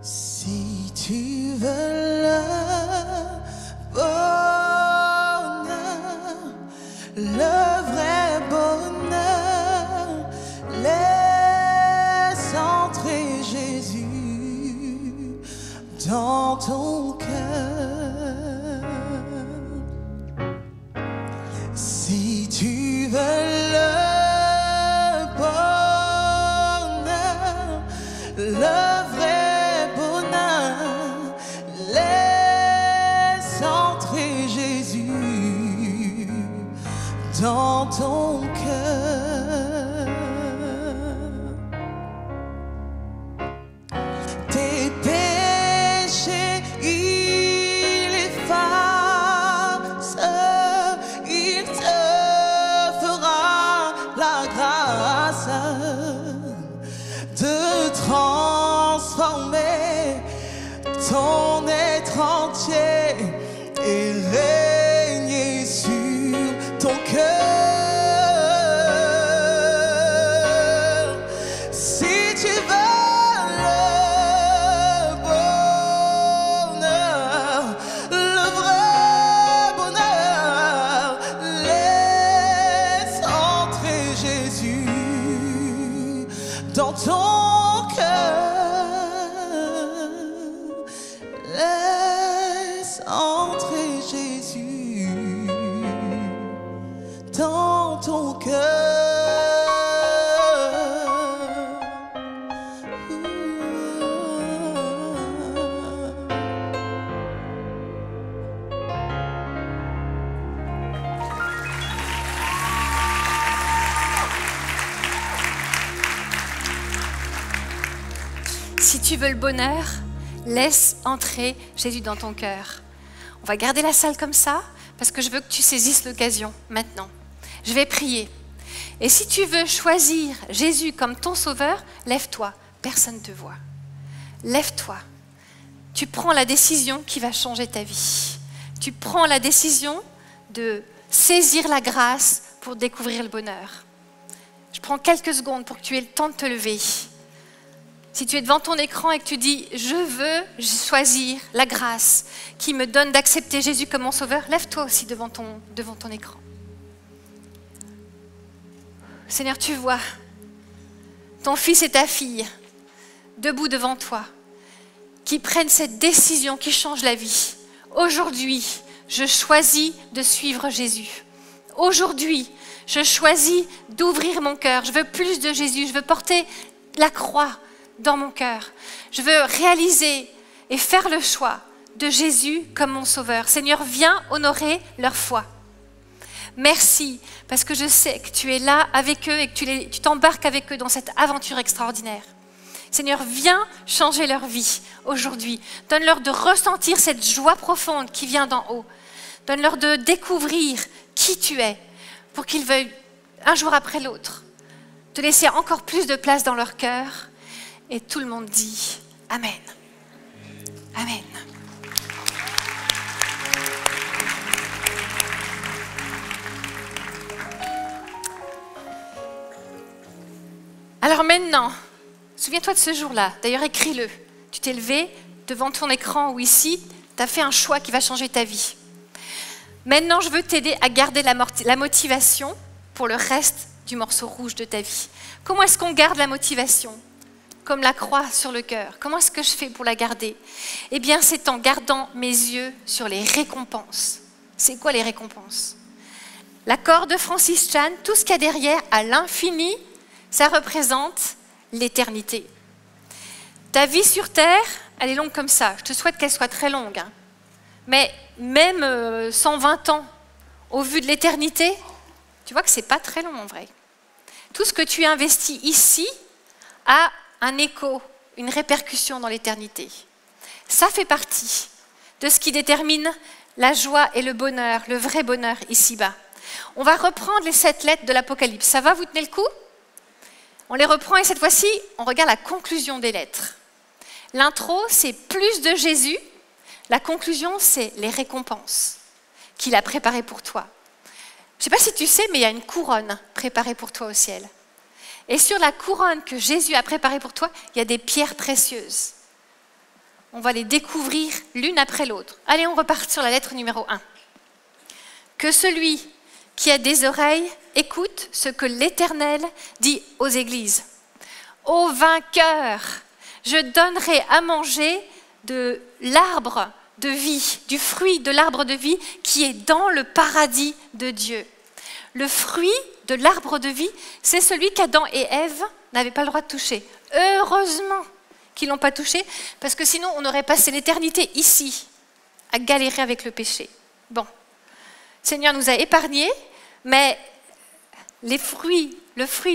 Si tu veux le bonheur, le vrai bonheur, laisse entrer Jésus dans ton cœur. Si tu veux le bonheur, le vrai bonheur, laisse entrer Jésus dans ton cœur. Tes péchés, il efface, il te fera la grâce de transformer ton être entier et régner sur ton cœur. Si tu veux le bonheur, le vrai bonheur, laisse entrer Jésus dans ton cœur. Laisse entrer Jésus dans ton cœur. Si tu veux le bonheur, laisse entrer Jésus dans ton cœur. On va garder la salle comme ça parce que je veux que tu saisisses l'occasion maintenant. Je vais prier. Et si tu veux choisir Jésus comme ton sauveur, lève-toi. Personne ne te voit. Lève-toi. Tu prends la décision qui va changer ta vie. Tu prends la décision de saisir la grâce pour découvrir le bonheur. Je prends quelques secondes pour que tu aies le temps de te lever. Si tu es devant ton écran et que tu dis « Je veux choisir la grâce qui me donne d'accepter Jésus comme mon sauveur », lève-toi aussi devant ton écran. Seigneur, tu vois ton fils et ta fille debout devant toi, qui prennent cette décision qui change la vie. Aujourd'hui, je choisis de suivre Jésus. Aujourd'hui, je choisis d'ouvrir mon cœur. Je veux plus de Jésus. Je veux porter la croix dans mon cœur. Je veux réaliser et faire le choix de Jésus comme mon sauveur. Seigneur, viens honorer leur foi. Merci, parce que je sais que tu es là avec eux et que tu t'embarques avec eux dans cette aventure extraordinaire. Seigneur, viens changer leur vie aujourd'hui. Donne-leur de ressentir cette joie profonde qui vient d'en haut. Donne-leur de découvrir qui tu es pour qu'ils veuillent, un jour après l'autre, te laisser encore plus de place dans leur cœur. Et tout le monde dit Amen. Amen. Alors maintenant, souviens-toi de ce jour-là. D'ailleurs, écris-le. Tu t'es levé devant ton écran ou ici, tu as fait un choix qui va changer ta vie. Maintenant, je veux t'aider à garder la motivation pour le reste du morceau rouge de ta vie. Comment est-ce qu'on garde la motivation ? Comme la croix sur le cœur. Comment est-ce que je fais pour la garder ? Eh bien, c'est en gardant mes yeux sur les récompenses. C'est quoi les récompenses ? L'accord de Francis Chan, tout ce qu'il y a derrière, à l'infini, ça représente l'éternité. Ta vie sur Terre, elle est longue comme ça. Je te souhaite qu'elle soit très longue. Hein. Mais même 120 ans, au vu de l'éternité, tu vois que ce n'est pas très long en vrai. Tout ce que tu investis ici a un écho, une répercussion dans l'éternité. Ça fait partie de ce qui détermine la joie et le bonheur, le vrai bonheur ici-bas. On va reprendre les 7 lettres de l'Apocalypse. Ça va, vous tenez le coup ? On les reprend et cette fois-ci, on regarde la conclusion des lettres. L'intro, c'est plus de Jésus. La conclusion, c'est les récompenses qu'il a préparées pour toi. Je ne sais pas si tu sais, mais il y a une couronne préparée pour toi au ciel. Et sur la couronne que Jésus a préparée pour toi, il y a des pierres précieuses. On va les découvrir l'une après l'autre. Allez, on repart sur la lettre numéro 1. Que celui qui a des oreilles écoute ce que l'Éternel dit aux églises. Ô vainqueur, je donnerai à manger de l'arbre de vie, du fruit de l'arbre de vie qui est dans le paradis de Dieu. Le fruit de l'arbre de vie, c'est celui qu'Adam et Ève n'avaient pas le droit de toucher. Heureusement qu'ils ne l'ont pas touché, parce que sinon on aurait passé l'éternité ici, à galérer avec le péché. Bon, le Seigneur nous a épargnés, mais le fruit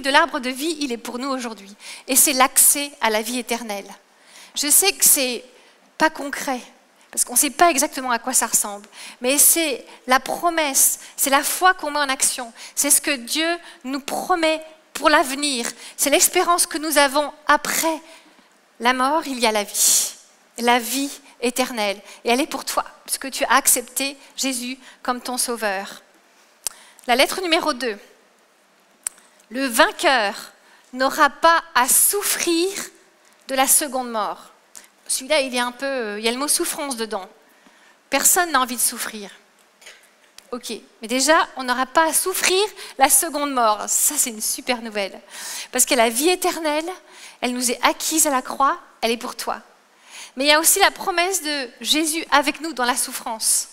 de l'arbre de vie, il est pour nous aujourd'hui. Et c'est l'accès à la vie éternelle. Je sais que c'est pas concret, parce qu'on ne sait pas exactement à quoi ça ressemble. Mais c'est la promesse, c'est la foi qu'on met en action. C'est ce que Dieu nous promet pour l'avenir. C'est l'espérance que nous avons après la mort, il y a la vie éternelle. Et elle est pour toi, parce que tu as accepté Jésus comme ton sauveur. La lettre numéro 2. Le vainqueur n'aura pas à souffrir de la seconde mort. Celui-là, il y a le mot souffrance dedans. Personne n'a envie de souffrir. Ok, mais déjà, on n'aura pas à souffrir la seconde mort. Ça, c'est une super nouvelle. Parce que la vie éternelle, elle nous est acquise à la croix, elle est pour toi. Mais il y a aussi la promesse de Jésus avec nous dans la souffrance.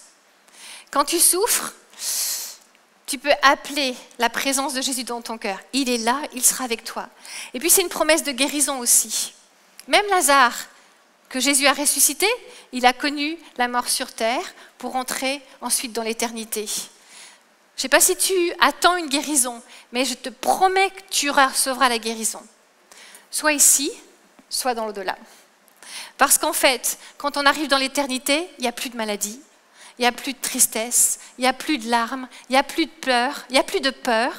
Quand tu souffres, tu peux appeler la présence de Jésus dans ton cœur. Il est là, il sera avec toi. Et puis, c'est une promesse de guérison aussi. Même Lazare, que Jésus a ressuscité, il a connu la mort sur terre pour entrer ensuite dans l'éternité. Je ne sais pas si tu attends une guérison, mais je te promets que tu recevras la guérison. Soit ici, soit dans l'au-delà. Parce qu'en fait, quand on arrive dans l'éternité, il n'y a plus de maladie, il n'y a plus de tristesse, il n'y a plus de larmes, il n'y a plus de pleurs, il n'y a plus de peur.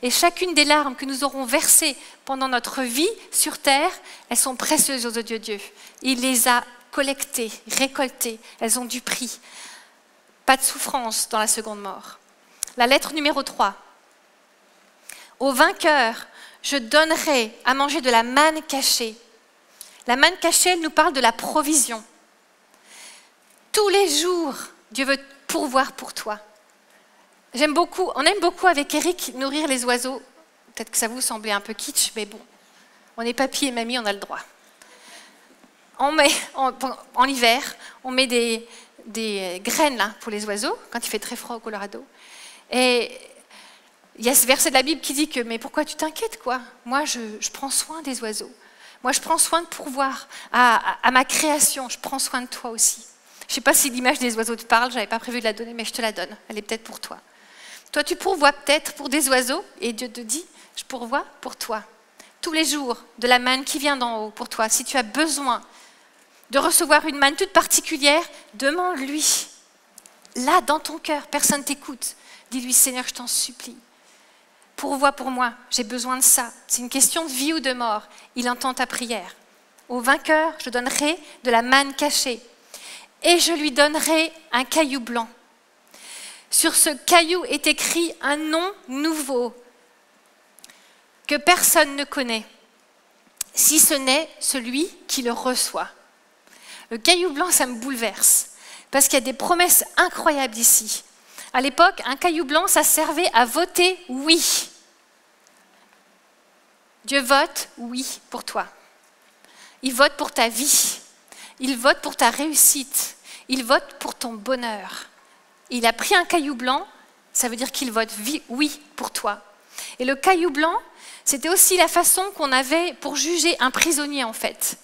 Et chacune des larmes que nous aurons versées pendant notre vie sur terre, elles sont précieuses aux yeux de Dieu. Il les a collectées, récoltées, elles ont du prix. Pas de souffrance dans la seconde mort. La lettre numéro 3. Au vainqueur, je donnerai à manger de la manne cachée. La manne cachée, elle nous parle de la provision. Tous les jours, Dieu veut pourvoir pour toi. On aime beaucoup avec Eric nourrir les oiseaux. Peut-être que ça vous semblait un peu kitsch, mais bon, on est papy et mamie, on a le droit. En hiver, on met des graines là, pour les oiseaux, quand il fait très froid au Colorado. Et il y a ce verset de la Bible qui dit que, mais pourquoi tu t'inquiètes, quoi? Moi, je prends soin des oiseaux. Moi, je prends soin de pourvoir à ma création. Je prends soin de toi aussi. Je ne sais pas si l'image des oiseaux te parle, je n'avais pas prévu de la donner, mais je te la donne. Elle est peut-être pour toi. Toi, tu pourvois peut-être pour des oiseaux, et Dieu te dit, je pourvois pour toi. Tous les jours, de la manne qui vient d'en haut pour toi. Si tu as besoin de recevoir une manne toute particulière, demande-lui. Là, dans ton cœur, personne ne t'écoute. Dis-lui, Seigneur, je t'en supplie. Pourvois pour moi, j'ai besoin de ça. C'est une question de vie ou de mort. Il entend ta prière. Au vainqueur, je donnerai de la manne cachée. Et je lui donnerai un caillou blanc. Sur ce caillou est écrit un nom nouveau que personne ne connaît, si ce n'est celui qui le reçoit. Le caillou blanc, ça me bouleverse, parce qu'il y a des promesses incroyables ici. À l'époque, un caillou blanc, ça servait à voter oui. Dieu vote oui pour toi. Il vote pour ta vie. Il vote pour ta réussite. Il vote pour ton bonheur. Il a pris un caillou blanc, ça veut dire qu'il vote oui pour toi. Et le caillou blanc, c'était aussi la façon qu'on avait pour juger un prisonnier en fait.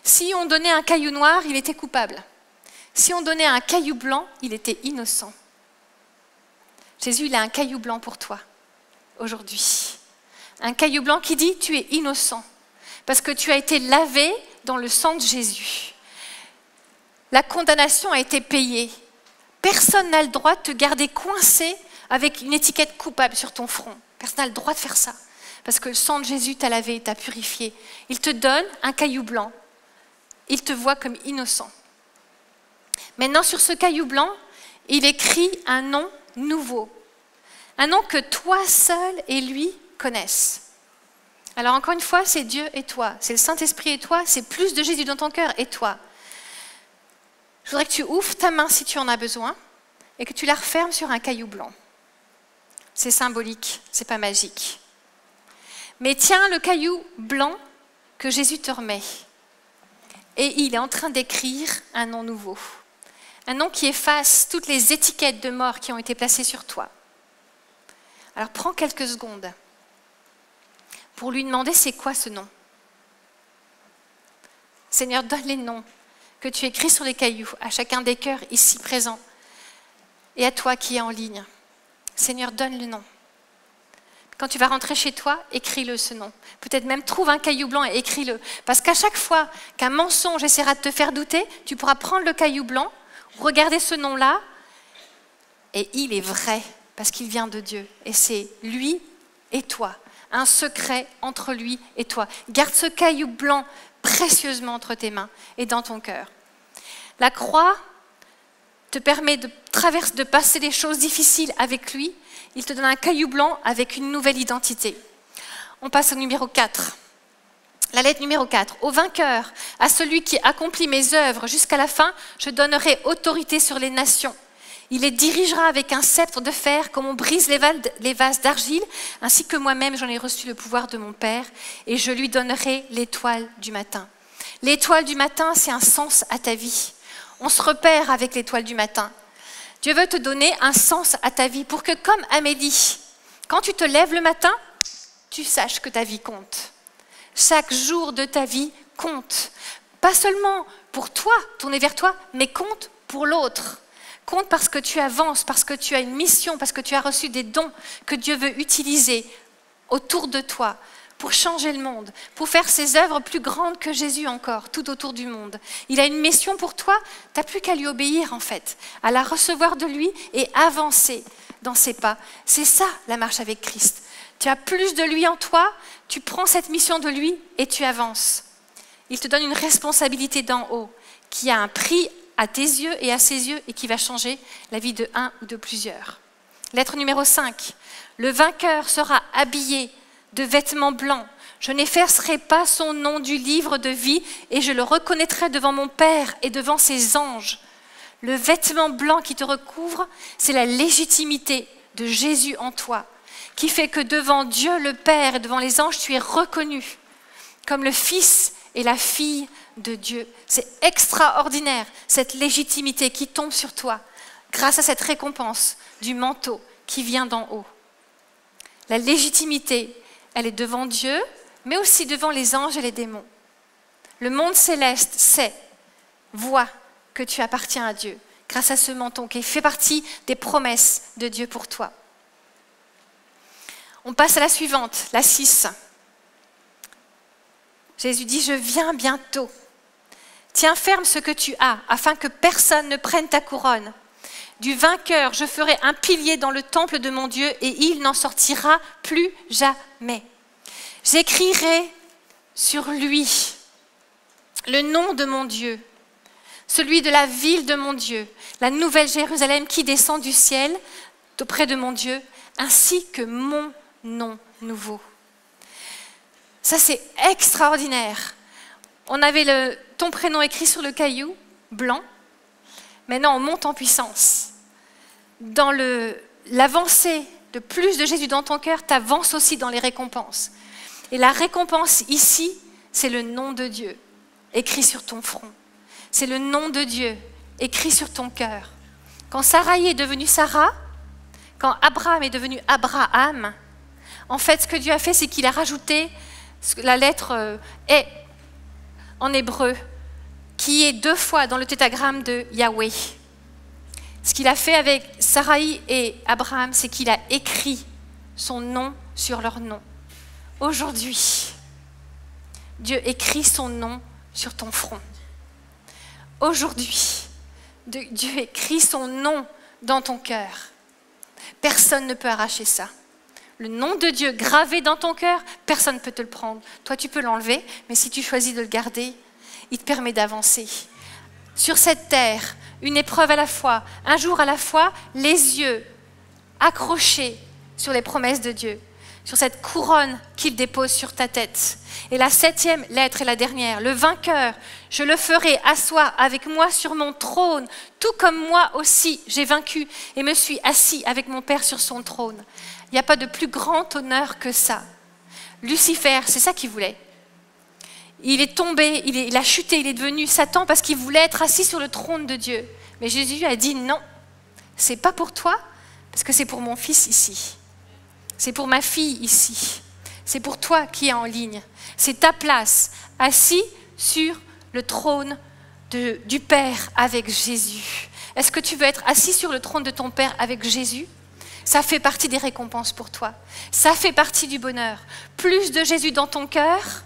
Si on donnait un caillou noir, il était coupable. Si on donnait un caillou blanc, il était innocent. Jésus, il a un caillou blanc pour toi, aujourd'hui. Un caillou blanc qui dit, tu es innocent, parce que tu as été lavé dans le sang de Jésus. La condamnation a été payée. Personne n'a le droit de te garder coincé avec une étiquette coupable sur ton front. Personne n'a le droit de faire ça, parce que le sang de Jésus t'a lavé, t'a purifié. Il te donne un caillou blanc. Il te voit comme innocent. Maintenant, sur ce caillou blanc, il écrit un nom nouveau. Un nom que toi seul et lui connaissent. Alors encore une fois, c'est Dieu et toi. C'est le Saint-Esprit et toi. C'est plus de Jésus dans ton cœur et toi. Je voudrais que tu ouvres ta main si tu en as besoin et que tu la refermes sur un caillou blanc. C'est symbolique, c'est pas magique. Mais tiens le caillou blanc que Jésus te remet. Et il est en train d'écrire un nom nouveau. Un nom qui efface toutes les étiquettes de mort qui ont été placées sur toi. Alors prends quelques secondes pour lui demander c'est quoi ce nom. Seigneur, donne les noms que tu écris sur les cailloux à chacun des cœurs ici présents et à toi qui es en ligne. Seigneur, donne le nom. Quand tu vas rentrer chez toi, écris-le ce nom. Peut-être même trouve un caillou blanc et écris-le. Parce qu'à chaque fois qu'un mensonge essaiera de te faire douter, tu pourras prendre le caillou blanc, regarder ce nom-là, et il est vrai, parce qu'il vient de Dieu. Et c'est lui et toi. Un secret entre lui et toi. Garde ce caillou blanc précieusement entre tes mains et dans ton cœur. La croix te permet de passer des choses difficiles avec lui. Il te donne un caillou blanc avec une nouvelle identité. On passe au numéro 4. La lettre numéro 4. Au vainqueur, à celui qui accomplit mes œuvres jusqu'à la fin, je donnerai autorité sur les nations. Il les dirigera avec un sceptre de fer comme on brise les vases d'argile, ainsi que moi-même j'en ai reçu le pouvoir de mon Père, et je lui donnerai l'étoile du matin. L'étoile du matin, c'est un sens à ta vie. On se repère avec l'étoile du matin. Dieu veut te donner un sens à ta vie pour que, comme Amélie, quand tu te lèves le matin, tu saches que ta vie compte. Chaque jour de ta vie compte. Pas seulement pour toi, tourner vers toi, mais compte pour l'autre. Compte parce que tu avances, parce que tu as une mission, parce que tu as reçu des dons que Dieu veut utiliser autour de toi pour changer le monde, pour faire ses œuvres plus grandes que Jésus encore, tout autour du monde. Il a une mission pour toi, tu n'as plus qu'à lui obéir en fait, à la recevoir de lui et avancer dans ses pas. C'est ça la marche avec Christ. Tu as plus de lui en toi, tu prends cette mission de lui et tu avances. Il te donne une responsabilité d'en haut qui a un prix à tes yeux et à ses yeux et qui va changer la vie de un ou de plusieurs. Lettre numéro 5. Le vainqueur sera habillé de vêtements blancs. Je n'effacerai pas son nom du livre de vie et je le reconnaîtrai devant mon Père et devant ses anges. Le vêtement blanc qui te recouvre, c'est la légitimité de Jésus en toi, qui fait que devant Dieu le Père et devant les anges, tu es reconnu comme le Fils et la fille de Dieu. C'est extraordinaire, cette légitimité qui tombe sur toi, grâce à cette récompense du manteau qui vient d'en haut. La légitimité, elle est devant Dieu, mais aussi devant les anges et les démons. Le monde céleste sait, voit que tu appartiens à Dieu, grâce à ce manteau qui fait partie des promesses de Dieu pour toi. On passe à la suivante, la 6. Jésus dit, je viens bientôt. Tiens ferme ce que tu as, afin que personne ne prenne ta couronne. Du vainqueur, je ferai un pilier dans le temple de mon Dieu et il n'en sortira plus jamais. J'écrirai sur lui le nom de mon Dieu, celui de la ville de mon Dieu, la nouvelle Jérusalem qui descend du ciel auprès de mon Dieu, ainsi que mon nom nouveau. Ça, c'est extraordinaire. On avait ton prénom écrit sur le caillou blanc. Maintenant, on monte en puissance. Dans l'avancée de plus de Jésus dans ton cœur, tu avances aussi dans les récompenses. Et la récompense ici, c'est le nom de Dieu écrit sur ton front. C'est le nom de Dieu écrit sur ton cœur. Quand Sarai est devenue Sarah, quand Abraham est devenu Abraham, en fait, ce que Dieu a fait, c'est qu'il a rajouté la lettre est en hébreu, qui est 2 fois dans le tétragramme de Yahweh. Ce qu'il a fait avec Sarai et Abraham, c'est qu'il a écrit son nom sur leur nom. Aujourd'hui, Dieu écrit son nom sur ton front. Aujourd'hui, Dieu écrit son nom dans ton cœur. Personne ne peut arracher ça. Le nom de Dieu gravé dans ton cœur, personne ne peut te le prendre. Toi, tu peux l'enlever, mais si tu choisis de le garder, il te permet d'avancer. Sur cette terre, une épreuve à la fois, un jour à la fois, les yeux accrochés sur les promesses de Dieu, sur cette couronne qu'il dépose sur ta tête. Et la 7e lettre est la dernière. Le vainqueur, je le ferai asseoir avec moi sur mon trône, tout comme moi aussi j'ai vaincu et me suis assis avec mon Père sur son trône. Il n'y a pas de plus grand honneur que ça. Lucifer, c'est ça qu'il voulait. Il est tombé, il a chuté, il est devenu Satan parce qu'il voulait être assis sur le trône de Dieu. Mais Jésus a dit non, c'est pas pour toi, parce que c'est pour mon fils ici. C'est pour ma fille ici. C'est pour toi qui es en ligne. C'est ta place, assis sur le trône du Père avec Jésus. Est-ce que tu veux être assis sur le trône de ton Père avec Jésus ? Ça fait partie des récompenses pour toi. Ça fait partie du bonheur. Plus de Jésus dans ton cœur,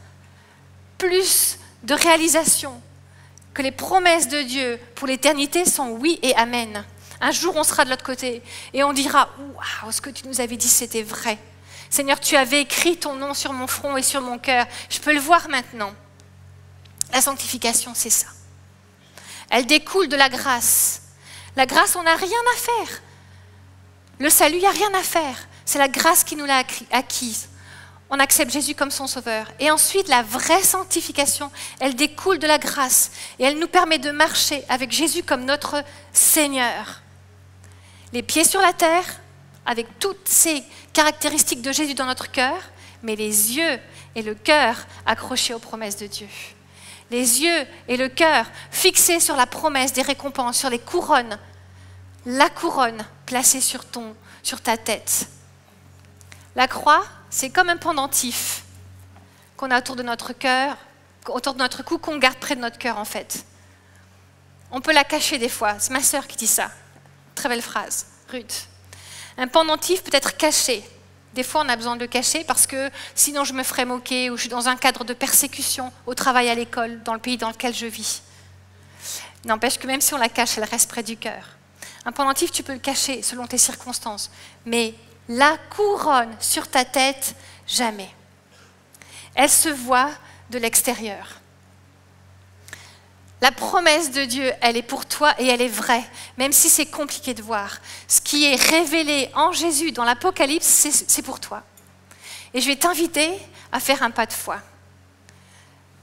plus de réalisation que les promesses de Dieu pour l'éternité sont oui et amen. Un jour, on sera de l'autre côté et on dira « Waouh, ce que tu nous avais dit, c'était vrai. Seigneur, tu avais écrit ton nom sur mon front et sur mon cœur. Je peux le voir maintenant. » La sanctification, c'est ça. Elle découle de la grâce. La grâce, on n'a rien à faire. Le salut, il n'y a rien à faire. C'est la grâce qui nous l'a acquise. On accepte Jésus comme son sauveur. Et ensuite, la vraie sanctification, elle découle de la grâce. Et elle nous permet de marcher avec Jésus comme notre Seigneur. Les pieds sur la terre, avec toutes ces caractéristiques de Jésus dans notre cœur, mais les yeux et le cœur accrochés aux promesses de Dieu. Les yeux et le cœur fixés sur la promesse des récompenses, sur les couronnes. La couronne placée sur ta tête. La croix, c'est comme un pendentif qu'on a autour de notre cœur, autour de notre cou, qu'on garde près de notre cœur en fait. On peut la cacher des fois. C'est ma sœur qui dit ça. Très belle phrase, Ruth. Un pendentif peut être caché Des fois, on a besoin de le cacher parce que sinon je me ferais moquer ou je suis dans un cadre de persécution au travail, à l'école, dans le pays dans lequel je vis. N'empêche que même si on la cache, elle reste près du cœur. Un pendentif, tu peux le cacher selon tes circonstances. Mais la couronne sur ta tête, jamais. Elle se voit de l'extérieur. La promesse de Dieu, elle est pour toi et elle est vraie, même si c'est compliqué de voir. Ce qui est révélé en Jésus dans l'Apocalypse, c'est pour toi. Et je vais t'inviter à faire un pas de foi.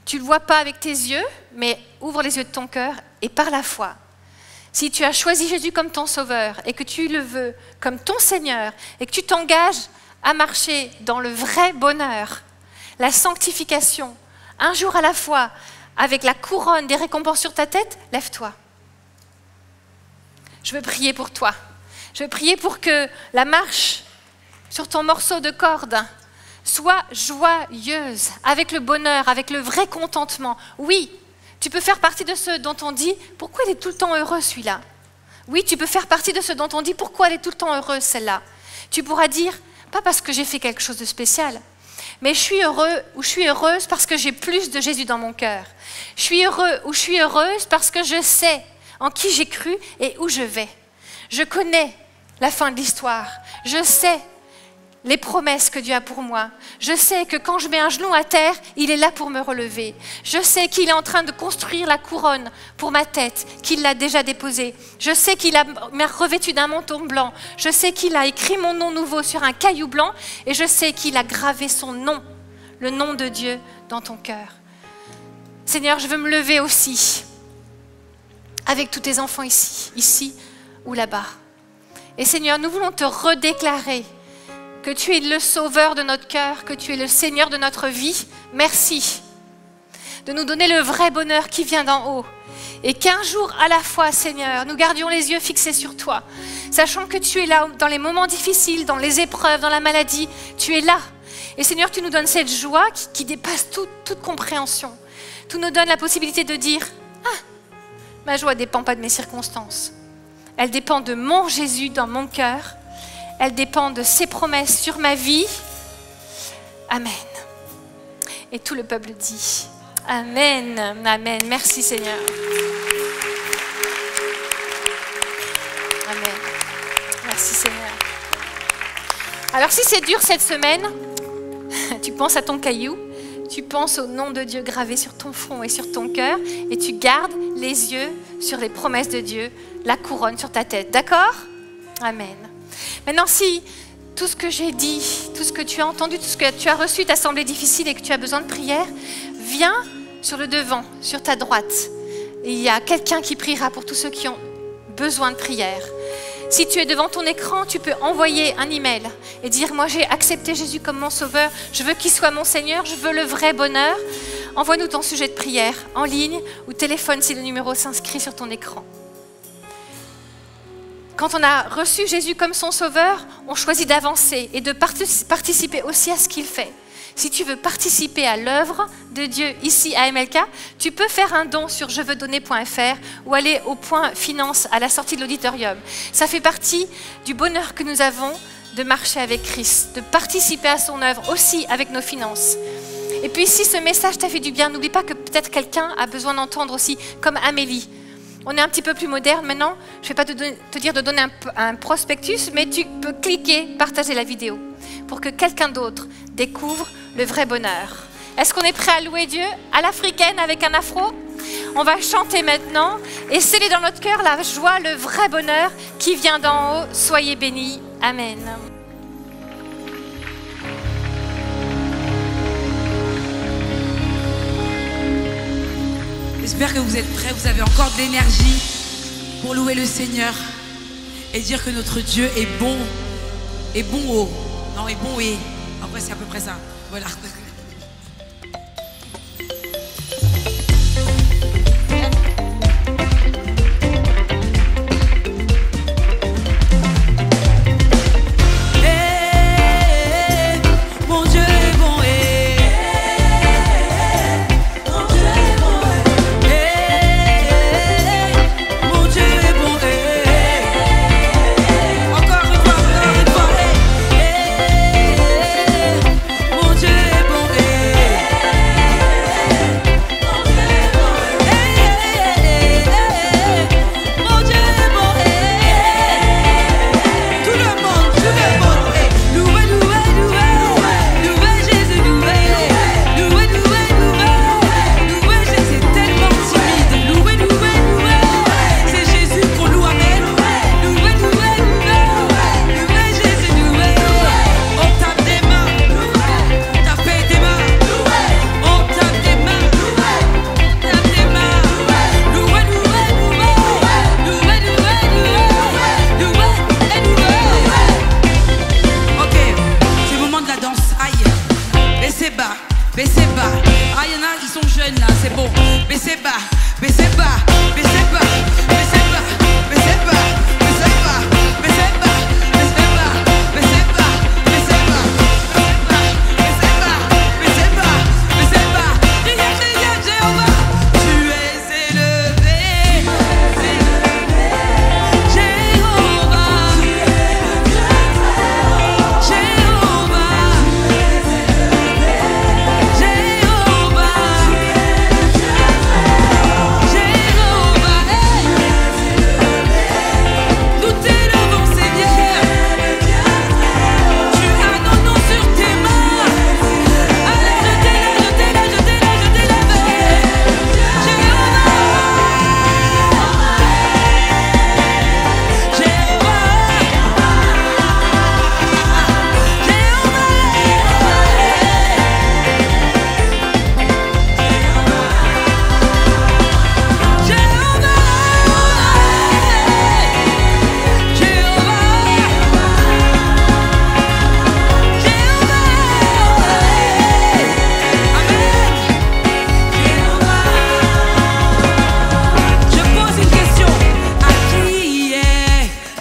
Tu ne le vois pas avec tes yeux, mais ouvre les yeux de ton cœur et par la foi. Si tu as choisi Jésus comme ton sauveur et que tu le veux comme ton Seigneur et que tu t'engages à marcher dans le vrai bonheur, la sanctification, un jour à la fois, avec la couronne des récompenses sur ta tête, lève-toi. Je veux prier pour toi. Je veux prier pour que la marche sur ton morceau de corde soit joyeuse, avec le bonheur, avec le vrai contentement. Oui, tu peux faire partie de ceux dont on dit « Pourquoi il est tout le temps heureux celui-là » Oui, tu peux faire partie de ceux dont on dit « Pourquoi elle est tout le temps heureuse celle-là » Tu pourras dire « Pas parce que j'ai fait quelque chose de spécial ». Mais je suis heureux ou je suis heureuse parce que j'ai plus de Jésus dans mon cœur. Je suis heureux ou je suis heureuse parce que je sais en qui j'ai cru et où je vais. Je connais la fin de l'histoire. Je sais les promesses que Dieu a pour moi. Je sais que quand je mets un genou à terre, il est là pour me relever. Je sais qu'il est en train de construire la couronne pour ma tête, qu'il l'a déjà déposée. Je sais qu'il m'a revêtu d'un manteau blanc. Je sais qu'il a écrit mon nom nouveau sur un caillou blanc et je sais qu'il a gravé son nom, le nom de Dieu, dans ton cœur. Seigneur, je veux me lever aussi avec tous tes enfants ici ou là-bas. Et Seigneur, nous voulons te redéclarer que tu es le sauveur de notre cœur, que tu es le Seigneur de notre vie. Merci de nous donner le vrai bonheur qui vient d'en haut. Et qu'un jour à la fois, Seigneur, nous gardions les yeux fixés sur toi, sachant que tu es là dans les moments difficiles, dans les épreuves, dans la maladie. Tu es là. Et Seigneur, tu nous donnes cette joie qui dépasse toute compréhension. Tu nous donnes la possibilité de dire « Ah, ma joie ne dépend pas de mes circonstances. Elle dépend de mon Jésus dans mon cœur. Elle dépend de ses promesses sur ma vie. Amen. » Et tout le peuple dit Amen. Amen. Merci Seigneur. Amen. Merci Seigneur. Alors si c'est dur cette semaine, tu penses à ton caillou, tu penses au nom de Dieu gravé sur ton front et sur ton cœur et tu gardes les yeux sur les promesses de Dieu, la couronne sur ta tête. D'accord? Amen. Maintenant, si tout ce que j'ai dit, tout ce que tu as entendu, tout ce que tu as reçu t'a semblé difficile et que tu as besoin de prière, viens sur le devant, sur ta droite. Et il y a quelqu'un qui priera pour tous ceux qui ont besoin de prière. Si tu es devant ton écran, tu peux envoyer un email et dire « Moi, j'ai accepté Jésus comme mon sauveur. Je veux qu'il soit mon Seigneur. Je veux le vrai bonheur. » Envoie-nous ton sujet de prière en ligne ou téléphone si le numéro s'inscrit sur ton écran. Quand on a reçu Jésus comme son sauveur, on choisit d'avancer et de participer aussi à ce qu'il fait. Si tu veux participer à l'œuvre de Dieu ici à MLK, tu peux faire un don sur jeveusdonner.fr ou aller au point finance à la sortie de l'auditorium. Ça fait partie du bonheur que nous avons de marcher avec Christ, de participer à son œuvre aussi avec nos finances. Et puis si ce message t'a fait du bien, n'oublie pas que peut-être quelqu'un a besoin d'entendre aussi, comme Amélie. On est un petit peu plus moderne maintenant. Je ne vais pas te dire de donner un prospectus, mais tu peux cliquer, partager la vidéo pour que quelqu'un d'autre découvre le vrai bonheur. Est-ce qu'on est prêt à louer Dieu à l'africaine avec un afro? On va chanter maintenant et sceller dans notre cœur la joie, le vrai bonheur qui vient d'en haut. Soyez bénis. Amen. J'espère que vous êtes prêts, vous avez encore de l'énergie pour louer le Seigneur et dire que notre Dieu est bon haut. Non, est bon et... En vrai, c'est à peu près ça. Voilà. Encore une fois. jeune là, c'est bon. Baissez bas, baissez bas, baissez bas, baissez bas, baissez bas, baissez bas, baissez bas, baissez bas, baissez bas, baissez bas, baissez bas, baissez bas, baissez bas. Criez, criez, Jéhovah, tu es élevé. Jéhovah,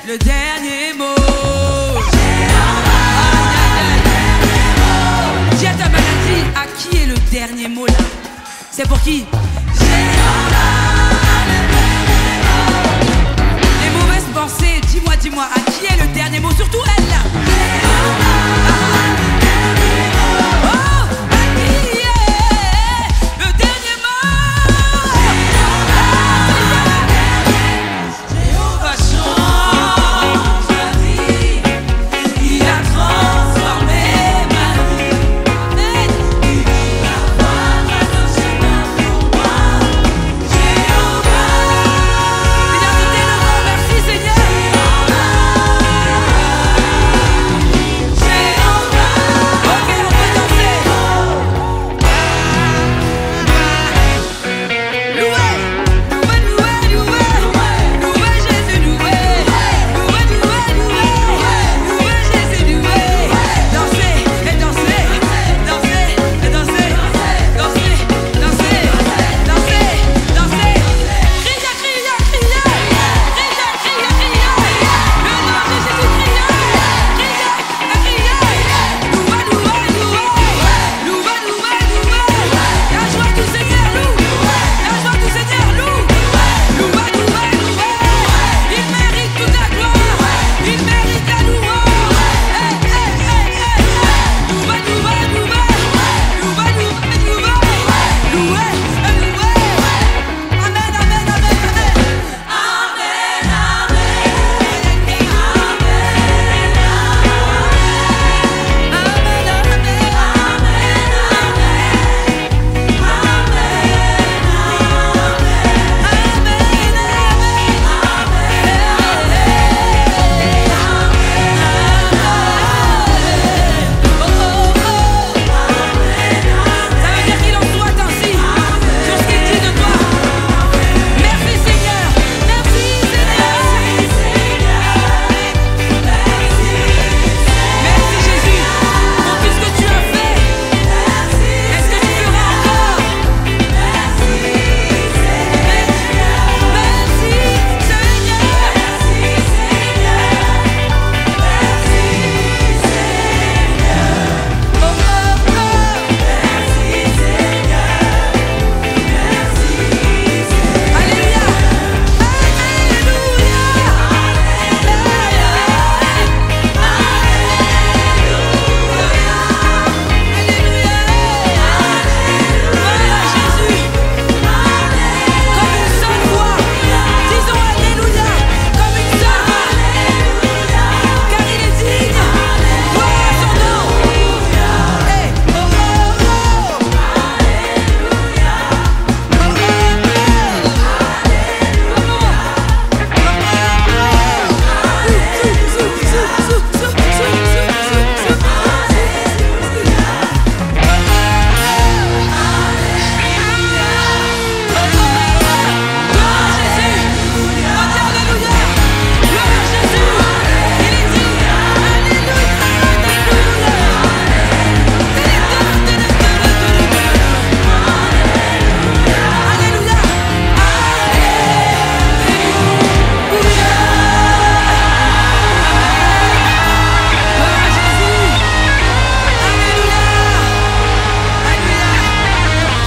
le dernier mot. Dis à ta maladie, à qui est le dernier mot là? C'est pour qui? Les mauvaises pensées, dis-moi, dis-moi, à qui est le dernier mot? Surtout elle là. Oh, à qui est le dernier mot? Jéhovah change ma vie, il a transformé ma vie. Il va voir un autre chemin pour moi. Jéhovah, merci Seigneur.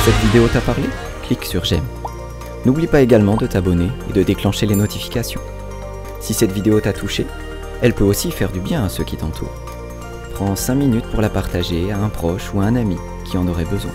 Cette vidéo t'a parlé? Clique sur j'aime. N'oublie pas également de t'abonner et de déclencher les notifications. Si cette vidéo t'a touché, elle peut aussi faire du bien à ceux qui t'entourent. Prends 5 minutes pour la partager à un proche ou à un ami qui en aurait besoin.